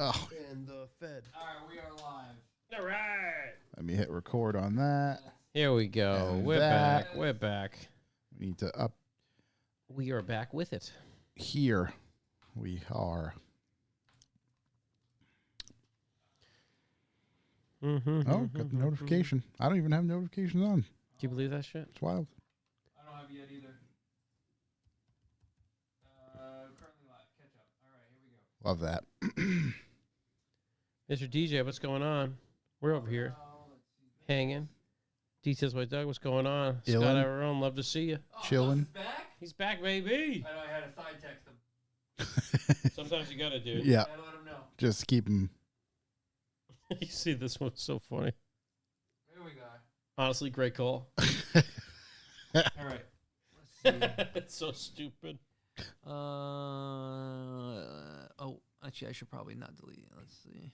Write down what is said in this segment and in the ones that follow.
Oh. And the Fed. All right, we are live. All right. Let me hit record on that. Here we go. And We're that. back. We're back. We need to up We are back with it. here. We are. Mm-hmm. Oh, got the notification. I don't even have notifications on. Can you believe that shit? It's wild. I don't have yet either. Currently live. Ketchup. All right, here we go. Love that. Mr. DJ, what's going on? We're over here hanging. Details by Doug, what's going on? Illin. Scott Aron, love to see you. Oh, Chilling. Gus is back? He's back, baby. I know I had to side text him. Sometimes you gotta do. Yeah. I let him know. Just keep them. You see, this one's so funny. Here we go. Honestly, great call. All right. Let's see. It's so stupid. Oh, actually, I should probably not delete it. Let's see.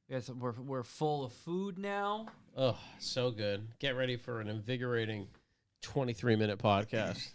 Yes, we're full of food now. Oh, so good. Get ready for an invigorating 23-minute podcast.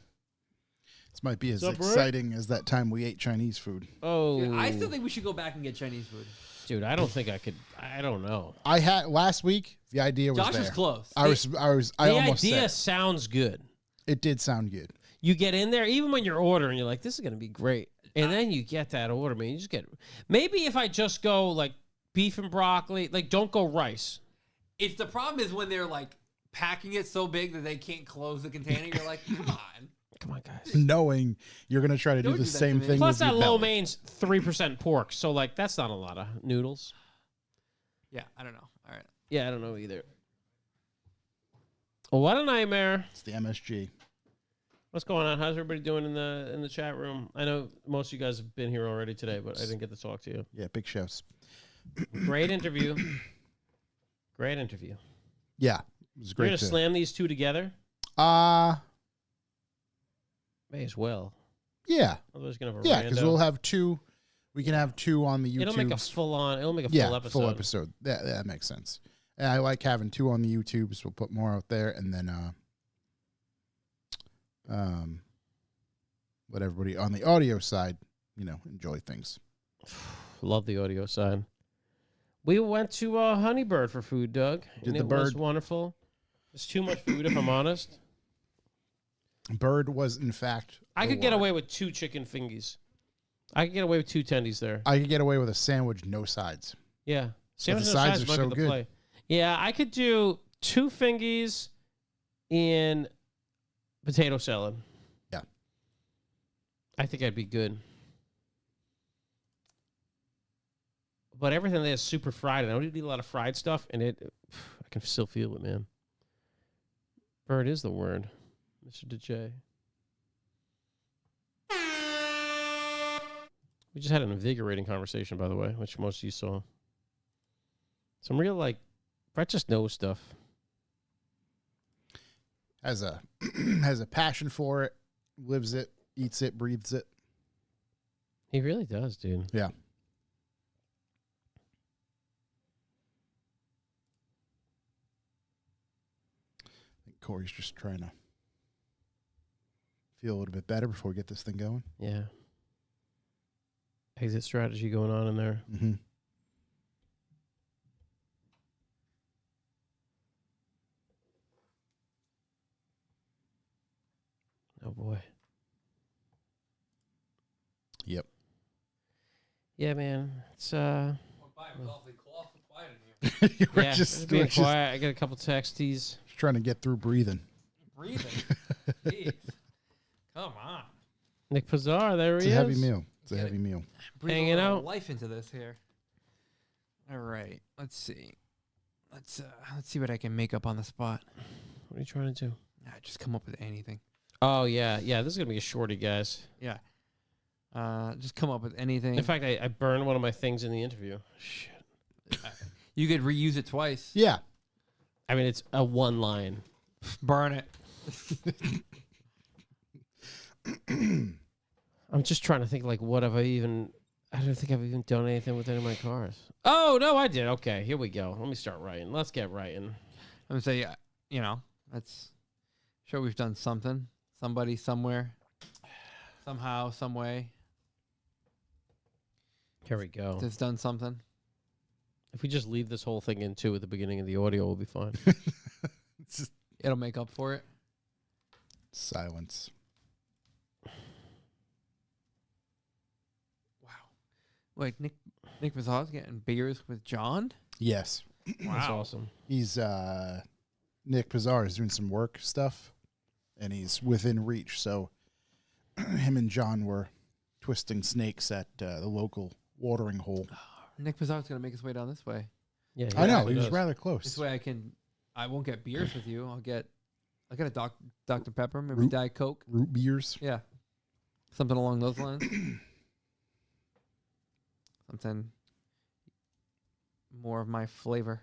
This might be as What's up, Rick? exciting as that time we ate Chinese food. Oh, Dude, I still think we should go back and get Chinese food. dude, I don't think I could. I don't know. I had last week. The idea was Josh there. was close. I The almost idea said sounds good. it did sound good. You get in there, even when you're ordering, you're like, this is going to be great. And then you get that order, man. You just get. Maybe if I just go like beef and broccoli, like don't go rice. It's the problem is when they're like packing it so big that they can't close the container. You're like, come on. Come on, guys. Knowing you're gonna try to do Don't the do that same to me. thing. Plus with that your lo belly. main's 3% pork, so like that's not a lot of noodles. Yeah, I don't know. All right. Yeah, I don't know either. Well, what a nightmare. It's the MSG. What's going on? How's everybody doing in the chat room? I know most of you guys have been here already today, but I didn't get to talk to you. Yeah, big chefs. Great interview. Great interview. Yeah, it was We're great. gonna slam these two together. May as well. Yeah, Otherwise, gonna have a yeah, because rando. we'll have two. We can have two on the YouTube. It'll make a full on. It'll make a yeah, full episode. full episode. That makes sense. And I like having two on the YouTubes. We'll put more out there, and then let everybody on the audio side, enjoy things. Love the audio side. We went to Honeybird for food, Doug. Did and the it was bird- wonderful. It's too much food, if I'm honest. Bird was, in fact, I the could get word. away with 2 chicken fingies. I could get away with 2 tendies there. I could get away with a sandwich, no sides. Yeah. Sandwich the no sides sides are might so be the good. play. Yeah, I could do 2 fingies in potato salad. Yeah. I think I'd be good. But everything there is super fried. I don't eat a lot of fried stuff, and I can still feel it, man. Bird is the word, Mr. DJ. We just had an invigorating conversation, by the way, which most of you saw. Some real, Brett just knows stuff. Has a has a passion for it, lives it, eats it, breathes it. He really does, dude. Yeah. I think Corey's just trying to feel a little bit better before we get this thing going. Yeah. Exit strategy going on in there. Mm-hmm. Oh, boy. Yep. Yeah, man. It's, Quiet in here. We're yeah, just, being we're just quiet. I got a couple texties. trying to get through breathing. Breathing. Jeez. Come on. Nick Pizarro, there It's he a is. heavy meal. It's a Get heavy it. meal. Breathe Hanging a little out. life into this here. All right. Let's see. Let's see what I can make up on the spot. What are you trying to do? Just come up with anything. Oh, yeah. Yeah, this is going to be a shorty, guys. Yeah. Just come up with anything. In fact, I burned one of my things in the interview. Shit. You could reuse it twice. Yeah. I mean, it's a one line. Burn it. I'm just trying to think, what have I don't think I've even done anything with any of my cars. Oh, no, I did. Okay, here we go. Let me start writing. Let's get writing. I'm going to say, that's sure we've done something. Somebody, somewhere. Somehow, some way. Here we go. It's done something. If we just leave this whole thing in too at the beginning of the audio, we'll be fine. It's just It'll make up for it. silence. Wow. Wait, Nick Bizarre's getting beers with John? Yes. That's awesome. He's Nick Pizzar is doing some work stuff, and he's within reach. So him and John were twisting snakes at the local watering hole. Nick Bizarre's going to make his way down this way. Yeah, I know, actually he was does. rather This close. way I won't get beers with you. I'll get a Dr. Pepper, maybe Root- Diet Coke. Root beers. Yeah. Something along those lines. Something more of my flavor.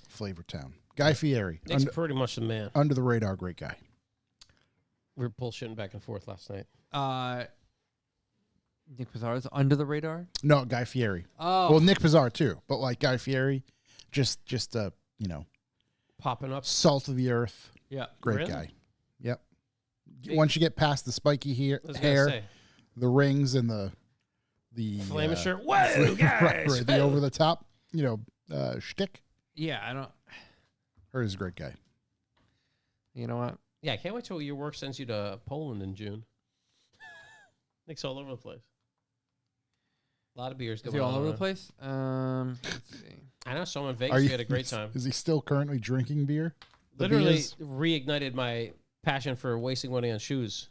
Flavor Town. Guy Fieri. Nick's pretty much the man. Under the radar, great guy. We were bullshitting back and forth last night. Nick Bizarre's under the radar? No, Guy Fieri. Oh. Well, Nick Pizzar too, but like Guy Fieri, just Popping up. salt of the earth. Yeah. Great Really? guy. Yep. Big- Once you get past the spiky I was gonna hair, say, the rings, and the flame shirt. Whoa, right, guys! right, the over the top, shtick. Yeah, I don't. Her is a great guy. You know what? Yeah, I can't wait till your work sends you to Poland in June. Nick's all over the place. A lot of beers Is going he on. all over the around. place? Let's see. I know someone in Vegas. We had a great time. Is he still currently drinking beer? The Literally beers? reignited my passion for wasting money on shoes.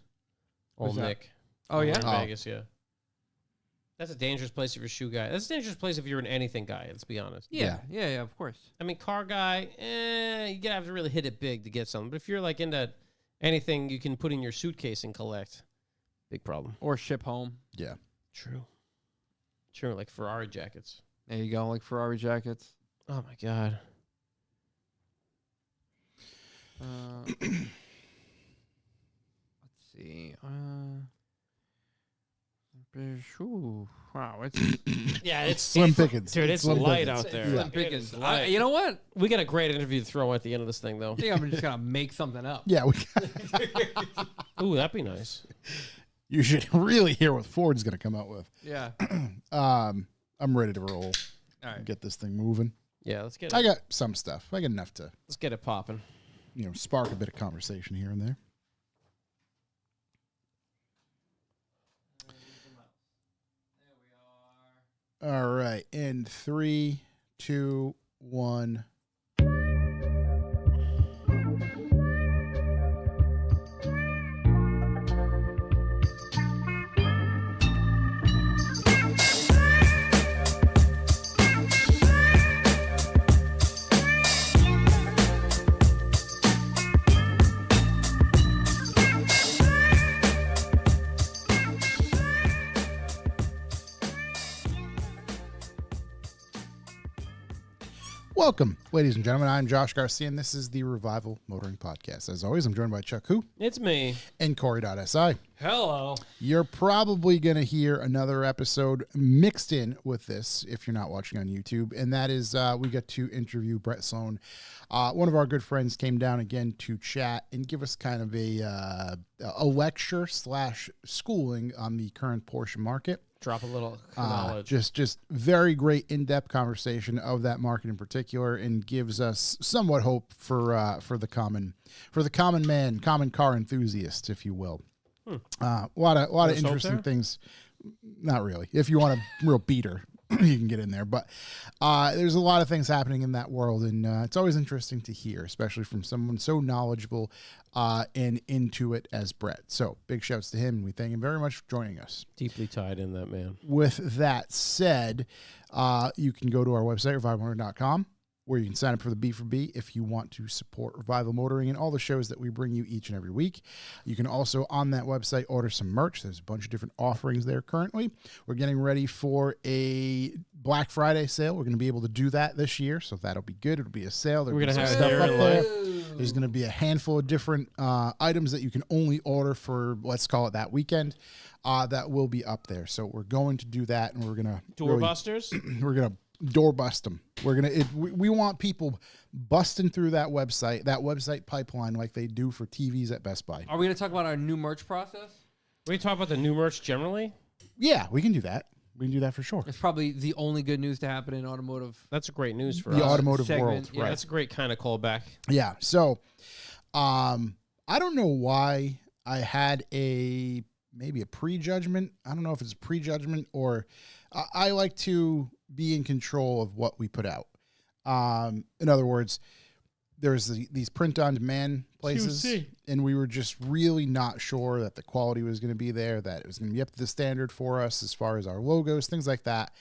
What's Old that? Nick. Oh, yeah? In Oh. Vegas, yeah. That's a dangerous place if you're a shoe guy. That's a dangerous place if you're an anything guy, let's be honest. Yeah, of course. I mean, car guy, you gotta have to really hit it big to get something. But if you're like into anything you can put in your suitcase and collect, big problem. Or ship home. Yeah. True. True, like Ferrari jackets. There you go, like Ferrari jackets. Oh my god. Let's see. Ooh, wow, it's Yeah, it's Slim pickings. Dude, it's Slim light pickings. out there. Yeah. Slim pickings. It is light. You know what? We got a great interview to throw at the end of this thing, though. I think I'm just gonna make something up. Yeah, Ooh, that'd be nice. you should really hear what Ford's going to come out with. Yeah. I'm ready to roll. All right. Get this thing moving. Yeah, let's get I it. got some stuff. I got enough to, Let's get it popping. spark a bit of conversation here and there. All right. In 3, 2, 1. Welcome, ladies and gentlemen. I'm Josh Garcia, and this is the Revival Motoring Podcast. As always, I'm joined by Chuck Who It's me. and Corey.si. Hello. You're probably going to hear another episode mixed in with this if you're not watching on YouTube, and that is we got to interview Brett Sloan. One of our good friends came down again to chat and give us kind of a lecture / schooling on the current Porsche market. Drop a little knowledge. Just very great in-depth conversation of that market in particular, and gives us somewhat hope for the common man, common car enthusiast, if you will. A lot of There's hope interesting there? things. Not really. If you want a real beater, you can get in there. But there's a lot of things happening in that world, and it's always interesting to hear, especially from someone so knowledgeable and into it as Brett. So big shouts to him, and we thank him very much for joining us. Deeply tied in, that man. With that said, you can go to our website, revivalmotoring.com, where you can sign up for the B4B if you want to support Revival Motoring and all the shows that we bring you each and every week. You can also, on that website, order some merch. There's a bunch of different offerings there currently. We're getting ready for a Black Friday sale. We're going to be able to do that this year, so that'll be good. It'll be a sale. There'll We're be gonna some have stuff it up there there. There's going to be a handful of different items that you can only order for, let's call it that weekend, that will be up there. So we're going to do that, and we're going to Doorbusters? we're going to door bust them. We're going to, we want people busting through that website pipeline like they do for TVs at Best Buy. Are we going to talk about our new merch process? We talk about the new merch generally. Yeah, we can do that. we can do that for sure. It's probably the only good news to happen in automotive. That's great news for The us. automotive segment, world, yeah. right? That's a great kind of callback. Yeah. So, I don't know why I had maybe a prejudgment. I don't know if it's a prejudgment or I like to be in control of what we put out. In other words, there's these print-on-demand places, QC. and we were just really not sure that the quality was going to be there, that it was going to be up to the standard for us as far as our logos, things like that.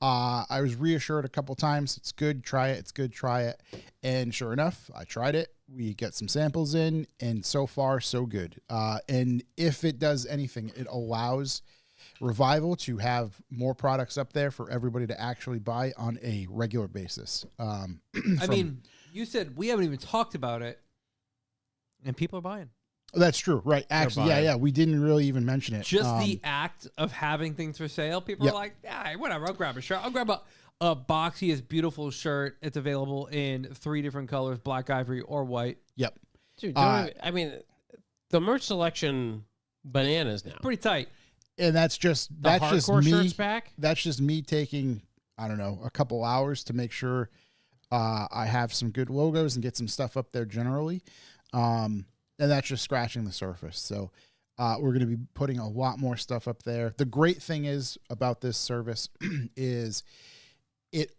I was reassured a couple times. It's good, try it. It's good, try it. And sure enough, I tried it. We get some samples in, and so far, so good. And if it does anything, it allows Revival to have more products up there for everybody to actually buy on a regular basis. I mean, you said we haven't even talked about it, and people are buying. That's true, right? Actually, yeah. We didn't really even mention it. Just the act of having things for sale, people are like, yeah, whatever. I'll grab a shirt. I'll grab a boxiest, beautiful shirt. It's available in 3 different colors: black, ivory, or white. Yep. Dude, I mean, the merch selection bananas now. Pretty tight. And that's just hardcore me. Shirts back. That's just me taking, I don't know, a couple hours to make sure I have some good logos and get some stuff up there generally. And that's just scratching the surface. So we're going to be putting a lot more stuff up there. The great thing is about this service is it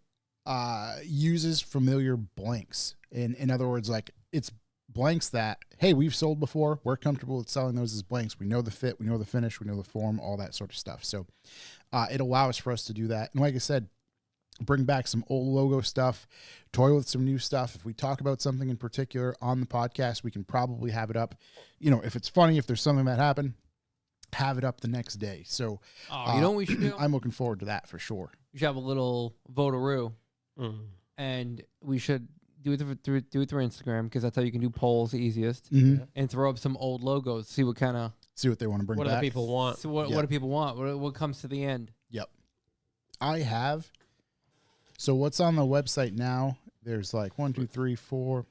uses familiar blanks. In other words, like it's blanks that, hey, we've sold before. We're comfortable with selling those as blanks. We know the fit, we know the finish, we know the form, all that sort of stuff. So it allows for us to do that. And like I said, bring back some old logo stuff, toy with some new stuff. If we talk about something in particular on the podcast, we can probably have it up. You know, if it's funny, if there's something that happened, have it up the next day. So you know what we should do? I'm looking forward to that for sure. We should have a little votaroo, and we should do it through Instagram, because that's how you can do polls the easiest, and throw up some old logos, see what kind of see what they want to bring what back. do people want? So what do people want? What comes to the end? Yep. I have. So what's on the website now? There's like 1, 2, 3, 4,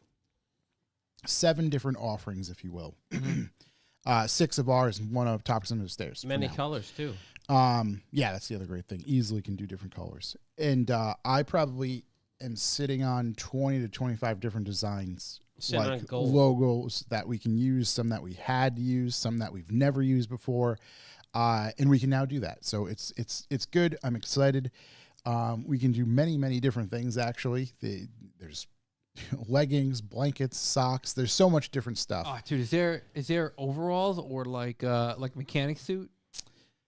7 different offerings, if you will. 6 of ours and 1 of Topics Under the Stairs. Many colors too. Yeah, that's the other great thing. Easily can do different colors. And I probably am sitting on 20 to 25 different designs, like logos that we can use, some that we had to use, some that we've never used before. And we can now do that. So it's good. I'm excited. We can do many, many different things, actually. There's leggings, blankets, socks. There's so much different stuff. Oh, dude, is there overalls or like mechanic suit?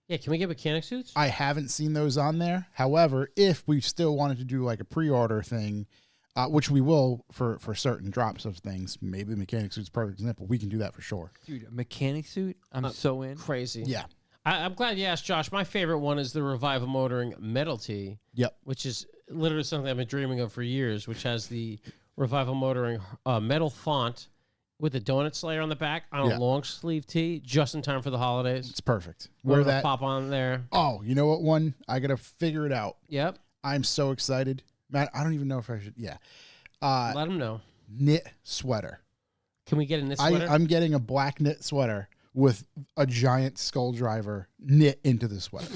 Yeah, can we get mechanic suits? I haven't seen those on there. However, if we still wanted to do like a pre-order thing, which we will for certain drops of things, maybe the mechanic suit's a perfect example. We can do that for sure. Dude, a mechanic suit? I'm so in. Crazy. Yeah. I'm glad you asked, Josh. My favorite one is the Revival Motoring metal tee. Yep. Which is literally something I've been dreaming of for years, which has the Revival Motoring metal font with a donut slayer on the back on a long sleeve tee, just in time for the holidays. It's perfect. Where that pop on there. Oh, you know what one? I got to figure it out. Yep. I'm so excited. Matt, I don't even know if I should. Yeah. Let them know. Knit sweater. Can we get a knit sweater? I'm getting a black knit sweater with a giant skull driver knit into the sweater.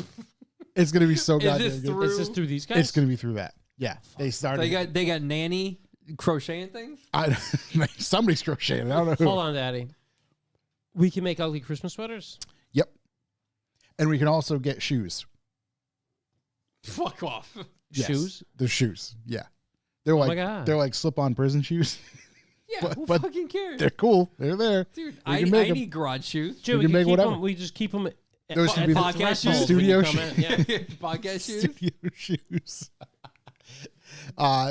It's going to be so goddamn good. Is this through these guys? It's going to be through that. Yeah. They started. So they got nanny crocheting things? Somebody's crocheting. I don't know who. Hold on, Daddy. We can make ugly Christmas sweaters? Yep. And we can also get shoes. Fuck off. Yes. Shoes? They're shoes. Yeah. They're my like God. They're like slip-on prison shoes. Yeah, who fucking cares? They're cool. They're there. Dude, I need garage shoes. Dude, we can make keep whatever. them, we just keep them Those can be the podcast shoes? studio shoes. Yeah. Podcast shoes? Studio shoes.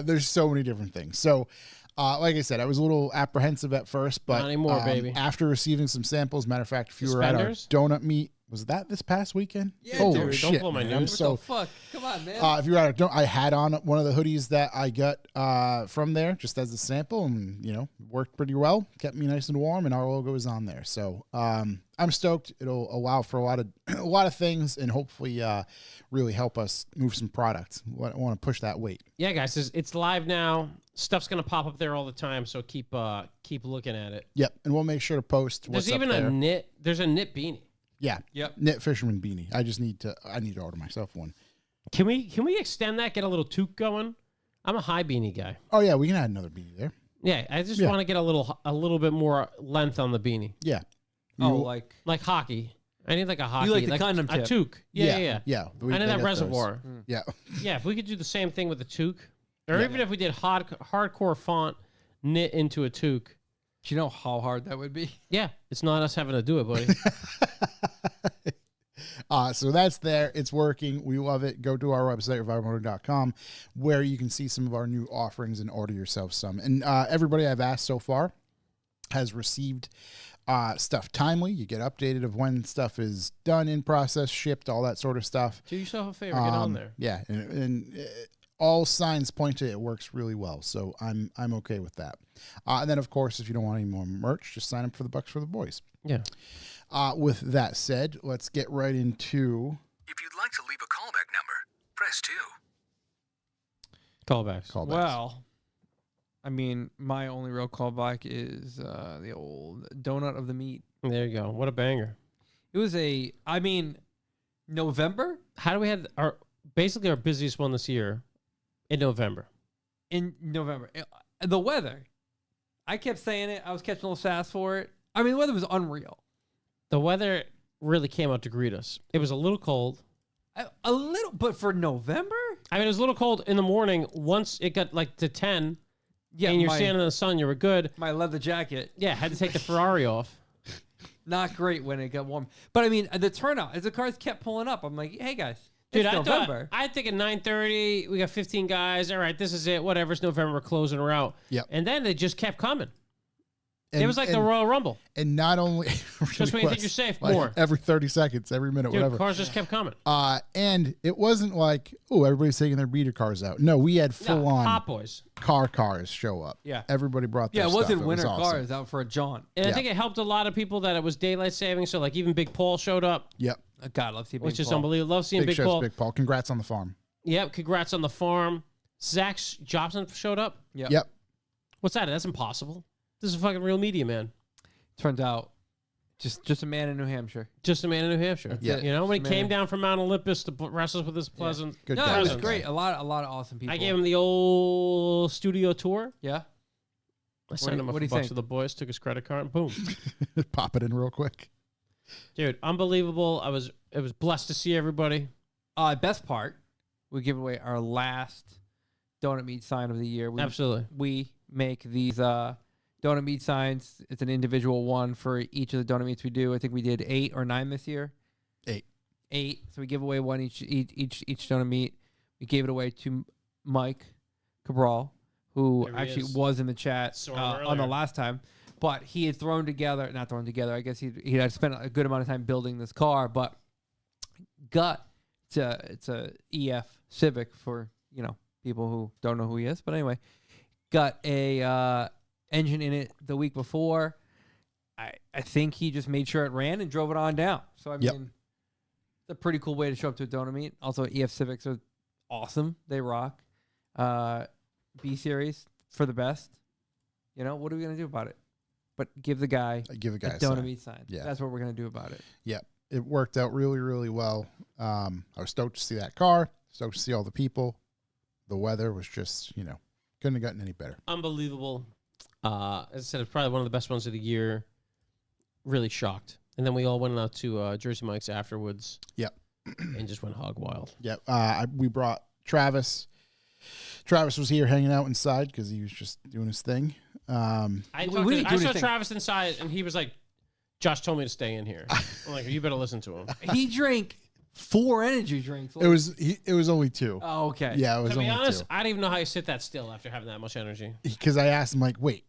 There's so many different things. So, like I said, I was a little apprehensive at first, but Not anymore, baby. After receiving some samples, matter of fact, if you were at our donut meet, was that this past weekend? Yeah, Holy dude, shit, don't blow my man. news. I'm What so the fuck? Come on, man. if you were at I had on one of the hoodies that I got from there just as a sample, and worked pretty well, kept me nice and warm, and our logo is on there. So I'm stoked. It'll allow for a lot of things, and hopefully really help us move some products. I want to push that weight. Yeah, guys, it's live now. Stuff's gonna pop up there all the time, so keep looking at it. Yep, and we'll make sure to post. There's what's even up there. There's a knit beanie. Yeah. Yep. Knit fisherman beanie. I need to order myself one. Can we extend that? Get a little toque going. I'm a high beanie guy. Oh yeah, we can add another beanie there. Yeah, I just want to get a little bit more length on the beanie. Yeah. Like hockey. I need like a hockey. You like the condom tip. A toque. Yeah. Yeah. I need that reservoir. Yeah. Yeah, if we could do the same thing with the toque, or Yeah. even if we did hardcore font knit into a toque. Do you know how hard that would be? Yeah, it's not us having to do it, buddy. So that's there. It's working. We love it. Go to our website, revivalmotoring.com, where you can see some of our new offerings and order yourself some. And everybody I've asked so far has received stuff timely. You get updated of when stuff is done, in process, shipped, all that sort of stuff. Do yourself a favor, get on there. Yeah, and all signs point to it works really well. So I'm okay with that. And then, of course, if you don't want any more merch, just sign up for the Bucks for the Boys. Yeah. With that said, let's get right into... If you'd like to leave a callback number, press 2. Callbacks. Well, I mean, my only real callback is the old donut of the meat. There you go. What a banger. It was November? How do we have basically our busiest one this year in November? In November. The weather. I kept saying it. I was catching a little sass for it. I mean, the weather was unreal. The weather really came out to greet us. It was a little cold. A little, but for November? I mean, it was a little cold in the morning. Once it got like to 10, and you're standing in the sun, you were good. My leather jacket. Yeah, had to take the Ferrari off. Not great when it got warm. But I mean, the turnout, as the cars kept pulling up, I'm like, hey guys, Dude, it's November. I think at 9:30, we got 15 guys. All right, this is it. Whatever, it's November, we're closing her out. Yep. And then they just kept coming. And, it was like the Royal Rumble. And not only... Just when you think you're safe, like more. Every 30 seconds, every minute, Dude, whatever. cars just kept coming. And it wasn't like, oh, everybody's taking their beater cars out. No, we had full-on Hot Boys. cars show up. Yeah. Everybody brought their Yeah, it stuff. wasn't winter awesome. cars out for a jaunt. And Yeah. I think it helped a lot of people that it was daylight saving. So, like, even Big Paul showed up, Yep. God, love seeing which Big is Paul. unbelievable. Love seeing Big Big show's Paul. Big Paul. Congrats on the farm. Yep, congrats on the farm. Zach Jobson showed up. Yep. What's that? That's impossible. This is a fucking real media man. Turns out, just a man in New Hampshire. Just a man in New Hampshire. Yeah. You know, when he Man. came down from Mount Olympus to wrestle with this pleasant. Good No, guy. it was Good great. guy. A lot of awesome people. I gave him the old studio tour. Yeah. I signed him up what for do you bucks think? for the boys, took his credit card, and boom. Pop it in real quick. Dude, unbelievable. It was blessed to see everybody. Best part, we give away our last donut meat sign of the year. Absolutely. We make these donut meat signs. It's an individual one for each of the donut meats we do. I think we did 8 or 9 this year. 8. So we give away one each donut meat. We gave it away to Mike Cabral, who There he actually is. was in the chat Saw him on the earlier. not he had not thrown together. I guess he had spent a good amount of time building this car, but it's a EF Civic for, people who don't know who he is. But anyway, got a engine in it the week before. I think he just made sure it ran and drove it on down. So, I Yep. mean, it's a pretty cool way to show up to a donut meet. Also, EF Civics are awesome. They rock. B Series for the best. What are we going to do about it? But give the guy Give a guy a a donut sign. meat sign. Yeah. That's what we're going to do about it. Yep. It worked out really, really well. I was stoked to see that car. Stoked to see all the people. The weather was just, couldn't have gotten any better. Unbelievable. As I said, it's probably one of the best ones of the year. Really shocked. And then we all went out to Jersey Mike's afterwards. Yep. And just went hog wild. Yep. We brought Travis. Travis was here hanging out inside because he was just doing his thing. I what do you do saw anything? Travis inside, and he was like, Josh told me to stay in here. I'm like, you better listen to him. He drank 4 energy drinks. It was only 2. Oh, okay. Yeah, it was To be only honest, 2. I don't even know how you sit that still after having that much energy. Because I asked him, like, wait,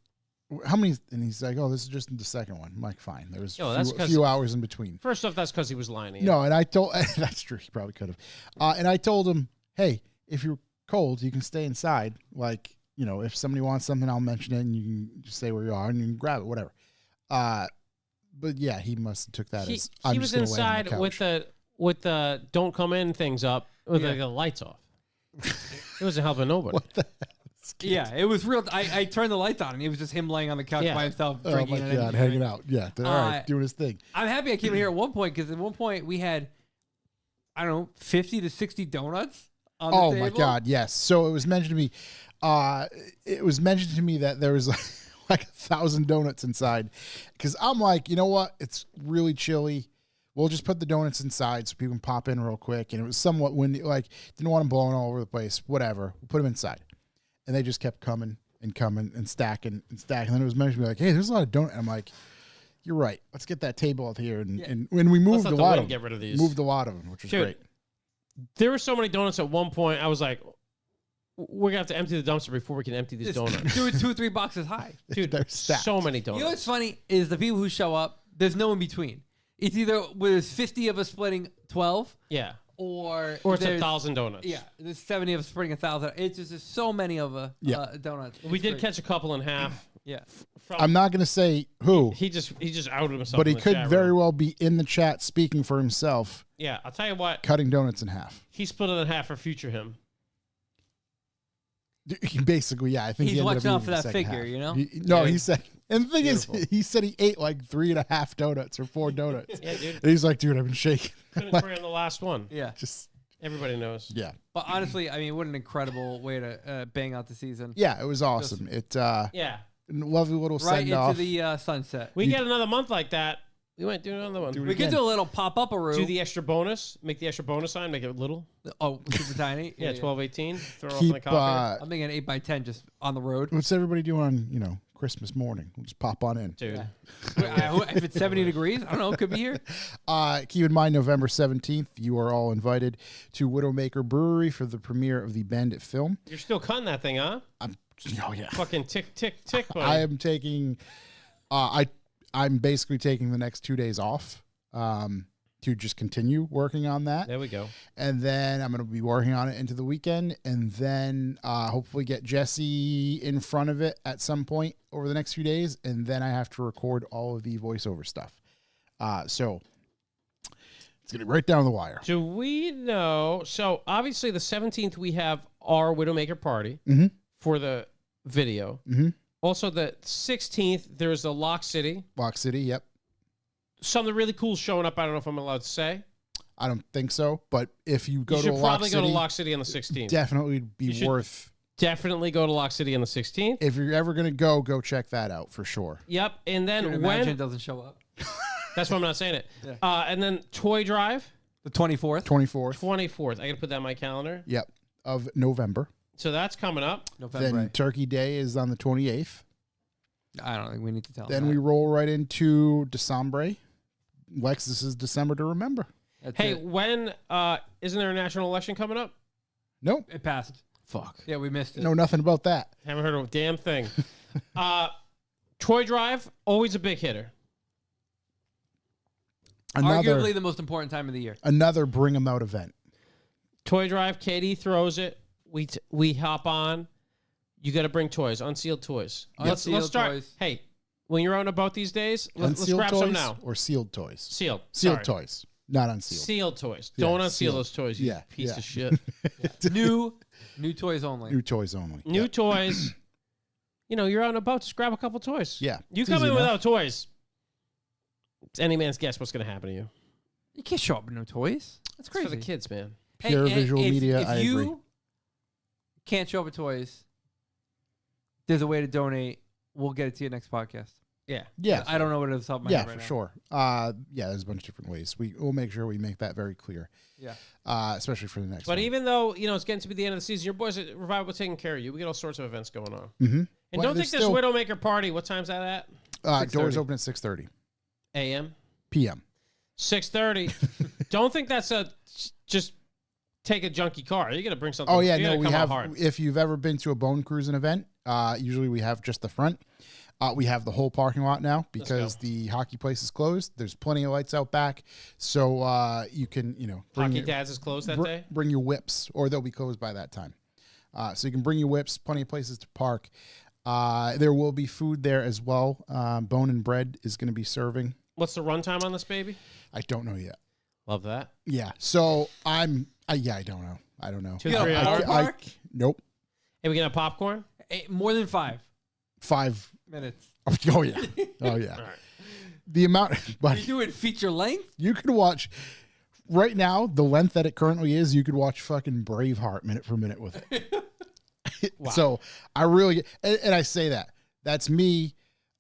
how many? And he's like, oh, this is just the second one. I'm like, fine. There was a few hours in between. First off, that's because he was lying to you. No, and I told that's true. He probably could have. And I told him, hey, if you're cold, you can stay inside. Like, if somebody wants something, I'll mention it, and you can just say where you are, and you can grab it, whatever. But yeah, he must have took that as I'm he just was gonna lay on the inside couch. with the don't come in things up with the lights off. It wasn't helping nobody. What the Yeah, it was real. I turned the lights on, and it was just him laying on the couch by himself, Oh drinking. my God, hanging out. Yeah, all right, doing his thing. I'm happy I came in here at one point because at one point we had, I don't know, 50 to 60 donuts on the table. Oh my God, yes. So it was mentioned to me. That there was like 1,000 donuts inside, because I'm like, you know what? It's really chilly. We'll just put the donuts inside so people can pop in real quick. And it was somewhat windy. Like, didn't want them blowing all over the place. Whatever. We'll put them inside. And they just kept coming and stacking and stacking. And then it was mentioned to me like, hey, there's a lot of donuts. I'm like, you're right. Let's get that table out here. And when we moved a lot of them, get rid of these. moved a lot of them, which was great. There were so many donuts at one point. I was like, we're gonna have to empty the dumpster before we can empty these donuts. Do it 2 or 3 boxes high. Dude, They're stacked. so many donuts. You know what's funny is the people who show up, there's no in between. It's either there's 50 of us splitting 12, yeah, or it's 1,000 donuts. Yeah, there's 70 of us splitting 1,000. It's just there's so many of donuts. We did catch a couple in half. Yeah, I'm not going to say who. He just outed himself. But he in the could chat very room. well be in the chat speaking for himself, Yeah, I'll tell you what. cutting donuts in half. He split it in half for future him. Basically, yeah. I think he's he ended watching up out for eating that the second figure, half. you know. No, Yeah. he said, and the thing Beautiful. is, he said he ate like 3.5 donuts or 4 donuts. Yeah, dude. And he's like, dude, I've been shaking. Couldn't pray on the last one. Yeah, Just Everybody knows. yeah, but honestly, I mean, what an incredible way to bang out the season. yeah. It was awesome. Yeah. Lovely little Right send into off. the sunset. We get another month like that. We might do another one. Do it We could again. do a little pop-up-a-roo. Do the extra bonus. Make the extra bonus sign. Make it little. Oh, super tiny. Yeah, 1218. Throw it off Keep. in the coffee. I'm thinking 8x10 just on the road. What's everybody doing on Christmas morning? We'll just pop on in. Dude. If it's 70 degrees, I don't know. Could be here. Keep in mind, November 17th, you are all invited to Widowmaker Brewery for the premiere of the Bandit film. You're still cutting that thing, huh? Oh yeah. Fucking tick, tick, tick, buddy. I am taking. I'm basically taking the next 2 days off to just continue working on that. There we go. And then I'm going to be working on it into the weekend, and then hopefully get Jesse in front of it at some point over the next few days, and then I have to record all of the voiceover stuff. So it's going to be right down the wire. Do we know? So obviously the 17th we have our Widowmaker party for the video. Mhm. Also the 16th there's the Lock City. Lock City, yep. Something really cool showing up. I don't know if I'm allowed to say. I don't think so, but if you go You to should Lock probably City, go to Lock City on the 16th. definitely be You should- worth. Definitely go to Lock City on the 16th. If you're ever going to go check that out for sure. Yep. And then Dude, when imagine it doesn't show up. that's why I'm not saying it. Yeah. And then Toy Drive, The 24th. 24th. 24th. I got to put that on my calendar. Yep. Of November. So that's coming up. November. Then Turkey Day is on the 28th. I don't think we need to tell Then them we that. roll right into December. Lex, this is December to remember. That's Hey, it. when isn't there a national election coming up? Nope. It passed. Fuck. Yeah, we missed it. Know nothing about that. Haven't heard of a damn thing. Toy Drive, always a big hitter. Arguably the most important time of the year. Another bring 'em out event. Toy Drive, Katie throws it. We hop on. You got to bring toys, unsealed toys. Let's Unsealed start. toys. Hey, when you're out and about these days, let's Unsealed grab toys some now. or sealed toys? Sealed. Sealed Sorry. toys, not unsealed. Sealed toys. Yeah, Don't unseal sealed. those toys, you Yeah, piece yeah. of shit. New toys only. New toys only. New Yep. toys. You're out and about, just grab a couple toys. Yeah, You it's come easy in enough. without toys, it's any man's guess what's going to happen to you. You can't show up with no toys. That's It's crazy. for the kids, man. Pure visual media, If I you agree. can't show up with toys, there's a way to donate. We'll get it to you next podcast. Yeah. Yeah, I don't know what it is off the top of my yeah, head for right now. sure. Yeah, there's a bunch of different ways. We'll make sure we make that very clear. Yeah. Especially for the next But one. even though, it's getting to be the end of the season, your boys at Revival taking care of you. We get all sorts of events going on. Mm-hmm. And don't think this Widowmaker party, what time's that at? Doors 6:30. open at 6:30 a.m.? p.m. 6:30. Don't think that's just take a junky car. You got to bring something. Oh yeah, you no, gotta we come out have. hard. If you've ever been to a bone cruising event, usually we have just the front. We have the whole parking lot now because the hockey place is closed. There's plenty of lights out back, so you can bring Hockey your, Dads is closed that day. bring your whips, or they'll be closed by that time. So you can bring your whips. Plenty of places to park. There will be food there as well. Bone and Bread is going to be serving. What's the runtime on this baby? I don't know yet. Love that. Yeah, so I don't know. I don't know. 2-3 hour park? Nope. Hey, we can have popcorn. More than 5 minutes. Oh yeah. Oh yeah. The amount, but You do it feature length? you could watch right now the length that it currently is. You could watch fucking Braveheart minute for minute with it. Wow. So I really, and I say that's me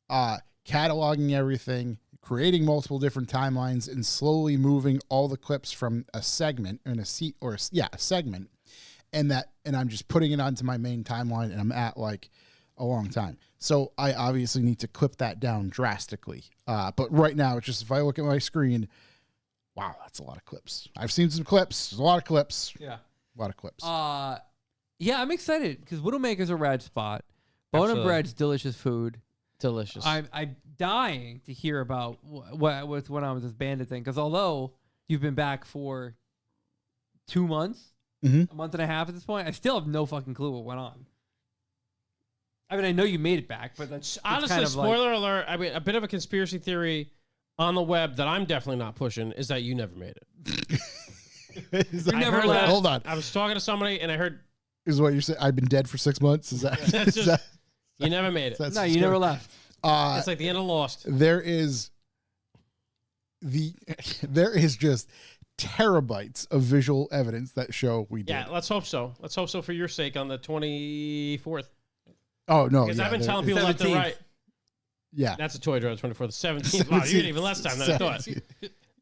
cataloging everything, creating multiple different timelines, and slowly moving all the clips from a segment in a segment, and I'm just putting it onto my main timeline, and I'm at like a long time. So I obviously need to clip that down drastically. But right now, it's just if I look at my screen, wow, that's a lot of clips. I've seen some clips. There's a lot of clips. Yeah. A lot of clips. Yeah, I'm excited because Widowmaker's a rad spot. Bone and Absolutely. bread's delicious food. Delicious. I'm dying to hear about what's going on with this bandit thing because although you've been back for 2 months, Mhm. a month and a half at this point, I still have no fucking clue what went on. I mean, I know you made it back, but that's Honestly, kind of spoiler alert. I mean, a bit of a conspiracy theory on the web that I'm definitely not pushing is that you never made it. You never heard left. that. Hold on. I was talking to somebody and I heard Is what you're saying? I've been dead for 6 months. Is that? That's is just- that- you never made it. that's no, you never scary. left. It's like the end of Lost. There is just terabytes of visual evidence that show we did. Yeah, let's hope so. Let's hope so for your sake on the 24th. Oh no, Because yeah, I've been there- telling people left and 17th. right. Yeah, That's a toy drive, 24th. 17th. Wow, you did even less time than I thought.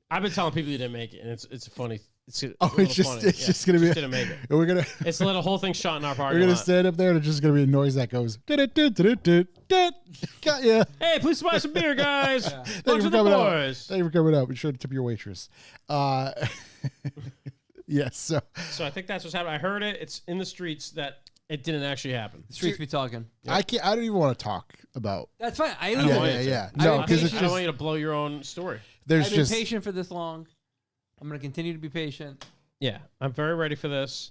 I've been telling people you didn't make it, and it's funny. It's a Oh, little it's just funny. it's just gonna be. didn't make it. We're gonna It's the whole thing shot in our we're parking gonna lot. stand up there and it's just gonna be a noise that goes. Got ya. Hey, please buy some beer, guys. Thank you Thanks for for the coming out. boys. Thank you for coming out. Be sure to tip your waitress. Yes. So So I think that's what's happening. I heard it. It's in the streets that it didn't actually happen. The streets be talking. I can't. I don't even want to talk about. That's fine. I I don't don't know. want Yeah, you to. yeah. I No, don't because it's I don't just want you to blow your own story. there's I've been just patient for this long. I'm gonna continue to be patient. Yeah, I'm very ready for this.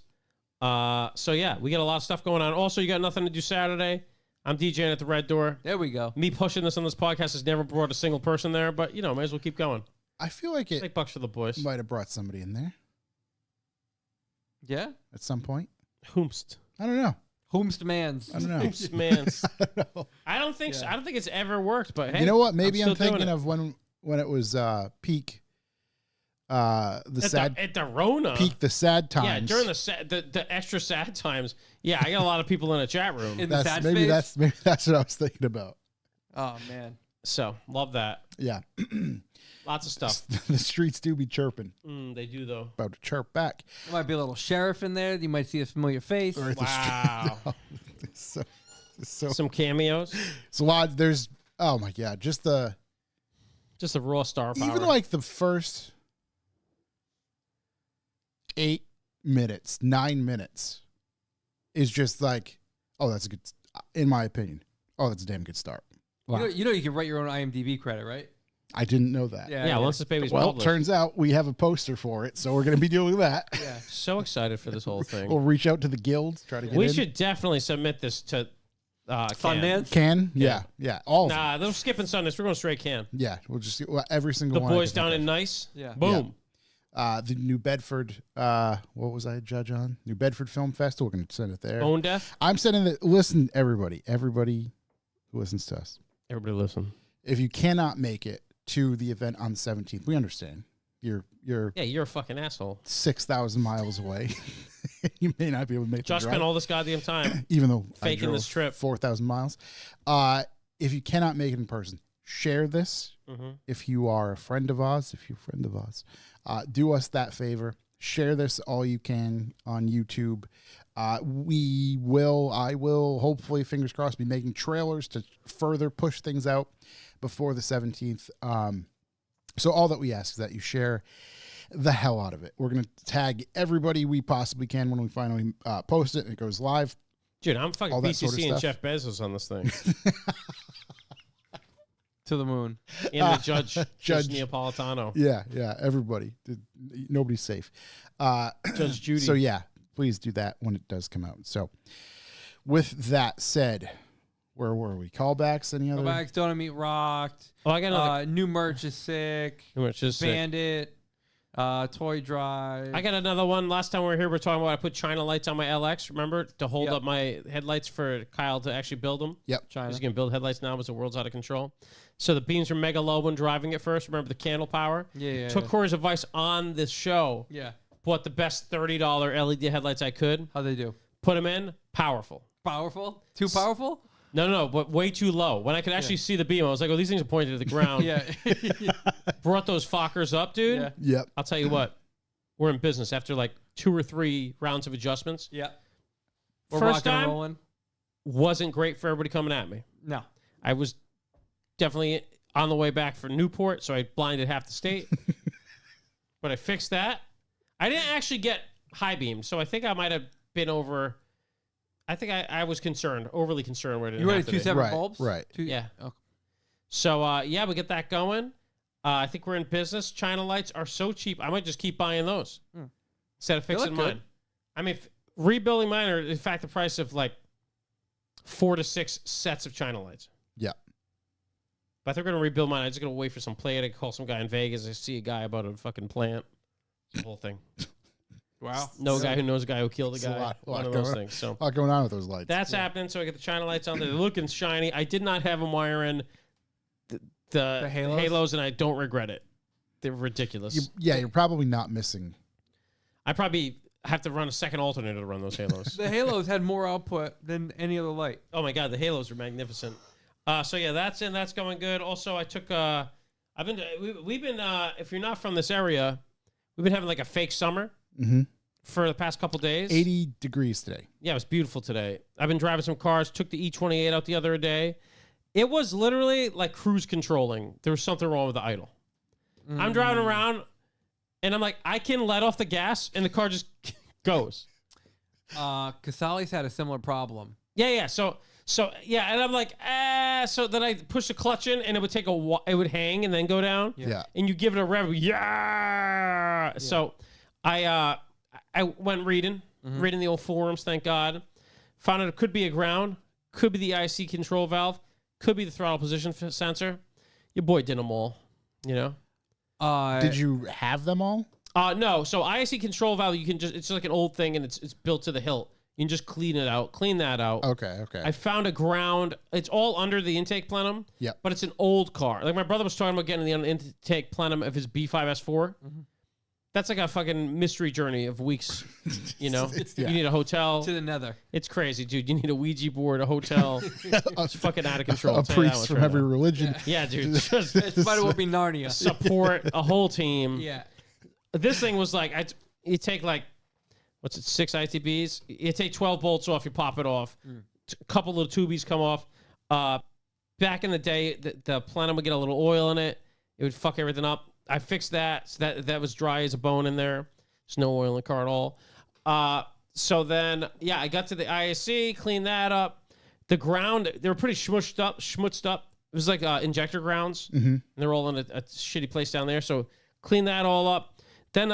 So yeah, we got a lot of stuff going on. Also, you got nothing to do Saturday. I'm DJing at the Red Door. There we go. Me pushing this on this podcast has never brought a single person there, but you know, might as well keep going. I feel like it Take bucks for the boys. might have brought somebody in there Yeah. at some point. Whomst. I don't know. Whomst man's. I don't know. Whomst, man. I don't know. I don't think so. Yeah. I don't think it's ever worked, but hey. You know what? Maybe I'm still doing thinking it. of when it was peak. The sad at the Rona. peak, the sad times. Yeah, during the extra sad times. Yeah, I got a lot of people in a chat room. In the that's sad maybe space? that's what I was thinking about. Oh man. So love that. Yeah, Lots of stuff. the streets do be chirping. They do though. About to chirp back. There might be a little sheriff in there. You might see a familiar face. Or the Wow. No. so Some cameos. it's a lot. There's oh my god, just the Just a raw star power. even like the first 8 minutes, 9 minutes is just like, oh, that's a good. In my opinion, oh, that's a damn good start. You know you can write your own IMDb credit, right? I didn't know that. yeah, once this baby's Well, published. turns out we have a poster for it, so we're going to be doing that. Yeah. So excited for this whole thing. We'll reach out to the guild, try to get We in. should definitely submit this to Sundance. Can? Yeah. All of them. Nah, they're skipping Sundance. We're going straight Can. Yeah, we'll just every single The one. I boys can think down of. in Nice. Yeah. Boom. The New Bedford, what was I a judge on? New Bedford Film Festival. We're going to send it there. Bone Death. I'm sending it. Listen, everybody who listens to us. Everybody listen. If you cannot make it to the event on the 17th, we understand. You're Yeah, you're a fucking asshole. 6,000 miles away. You may not be able to make the Just drive, spent all this goddamn time. even though I faking drove this trip. 4,000 miles. If you cannot make it in person, share this. Mm-hmm. If you are a friend of ours, do us that favor. Share this all you can on YouTube. I will hopefully, fingers crossed, be making trailers to further push things out before the 17th. So all that we ask is that you share the hell out of it. We're going to tag everybody we possibly can when we finally post it and it goes live. Dude, I'm fucking All that BCC sort of and stuff. Jeff Bezos on this thing. To the moon. And the judge, Judge. Judge Neapolitano. Yeah, everybody. Nobody's safe. Judge Judy. So yeah, please do that when it does come out. So with that said, where were we? Callbacks? Any other? Callbacks, Donut Meat rocked. Oh, I got another. New merch is sick. Which is sick. Bandit. Toy Drive. I got another one. Last time we were here, we were talking about I put China lights on my LX. Remember to hold up my headlights for Kyle to actually build them. Yep. China. He's gonna build headlights now because the world's out of control. So the beams were mega low when driving it first. Remember the candle power? Yeah. Took Corey's advice on this show. Yeah. Bought the best $30 LED headlights I could. How'd they do? Put them in. Powerful. Powerful? Too powerful? No, but way too low. When I could actually see the beam, I was like, oh, these things are pointed to the ground. Yeah. Brought those Fockers up, dude. Yeah. Yep. I'll tell you what. We're in business after like 2 or 3 rounds of adjustments. Yeah. First rocking and time rolling. wasn't great for everybody coming at me. No. I was definitely on the way back for Newport, so I blinded half the state. But I fixed that. I didn't actually get high beam, so I think I might have been over. I think I was concerned, overly concerned where it didn't You have had to 2 be. separate Right, bulbs? right. Yeah. Oh. So, we get that going. I think we're in business. China lights are so cheap. I might just keep buying those instead of fixing look mine. good. I mean, rebuilding mine are, in fact, the price of like 4 to 6 sets of China lights. Yeah. But if they're going to rebuild mine, I'm just going to wait for some play. I call some guy in Vegas. I see a guy about a fucking plant. The whole thing. Wow. No guy who knows a guy who killed a It's guy. a lot One of going those on. things. So A lot going on with those lights. that's happening. So I get the China lights on. They're looking shiny. I did not have them wiring the halos, and I don't regret it. They're ridiculous. You're probably not missing. I probably have to run a second alternator to run those halos. The Halos had more output than any other light. Oh my god, the halos are magnificent. So yeah, that's in. That's going good. Also, I took. We've been. If you're not from this area, we've been having like a fake summer for the past couple days. 80 degrees today. Yeah, it was beautiful today. I've been driving some cars. Took the E28 out the other day. It was literally like cruise controlling. There was something wrong with the idle. I'm driving around, and I'm like, I can let off the gas, and the car just goes. Casale's had a similar problem. Yeah. So yeah, and I'm like, so then I push the clutch in, and it would take it would hang and then go down. Yeah. And you give it a rev, So I went reading the old forums. Thank God, found out it could be a ground, could be the IC control valve, could be the throttle position sensor. Your boy did them all, you know. Did you have them all? No. So IC control valve, you can it's like an old thing, and it's built to the hilt. You can just clean that out. Okay. I found a ground. It's all under the intake plenum. Yep. But it's an old car. Like my brother was talking about getting the intake plenum of his B5S4. That's like a fucking mystery journey of weeks. You know, Yeah. You need a hotel. To the nether. It's crazy, dude. You need a Ouija board, a hotel. It's fucking out of control. A I'll tell you that priest much from right every now. religion. Yeah, dude. Just It might as well be Narnia. support a whole team. Yeah. This thing was like, you take like, 6 ITBs? You take 12 bolts off, you pop it off. A couple little tubies come off. Back in the day, the plenum would get a little oil in it. It would fuck everything up. I fixed that. So that was dry as a bone in there. There's no oil in the car at all. So then, yeah, I got to the ISC, cleaned that up. The ground, they were pretty schmutzed up. It was like injector grounds. And they're all in a shitty place down there. So clean that all up. Then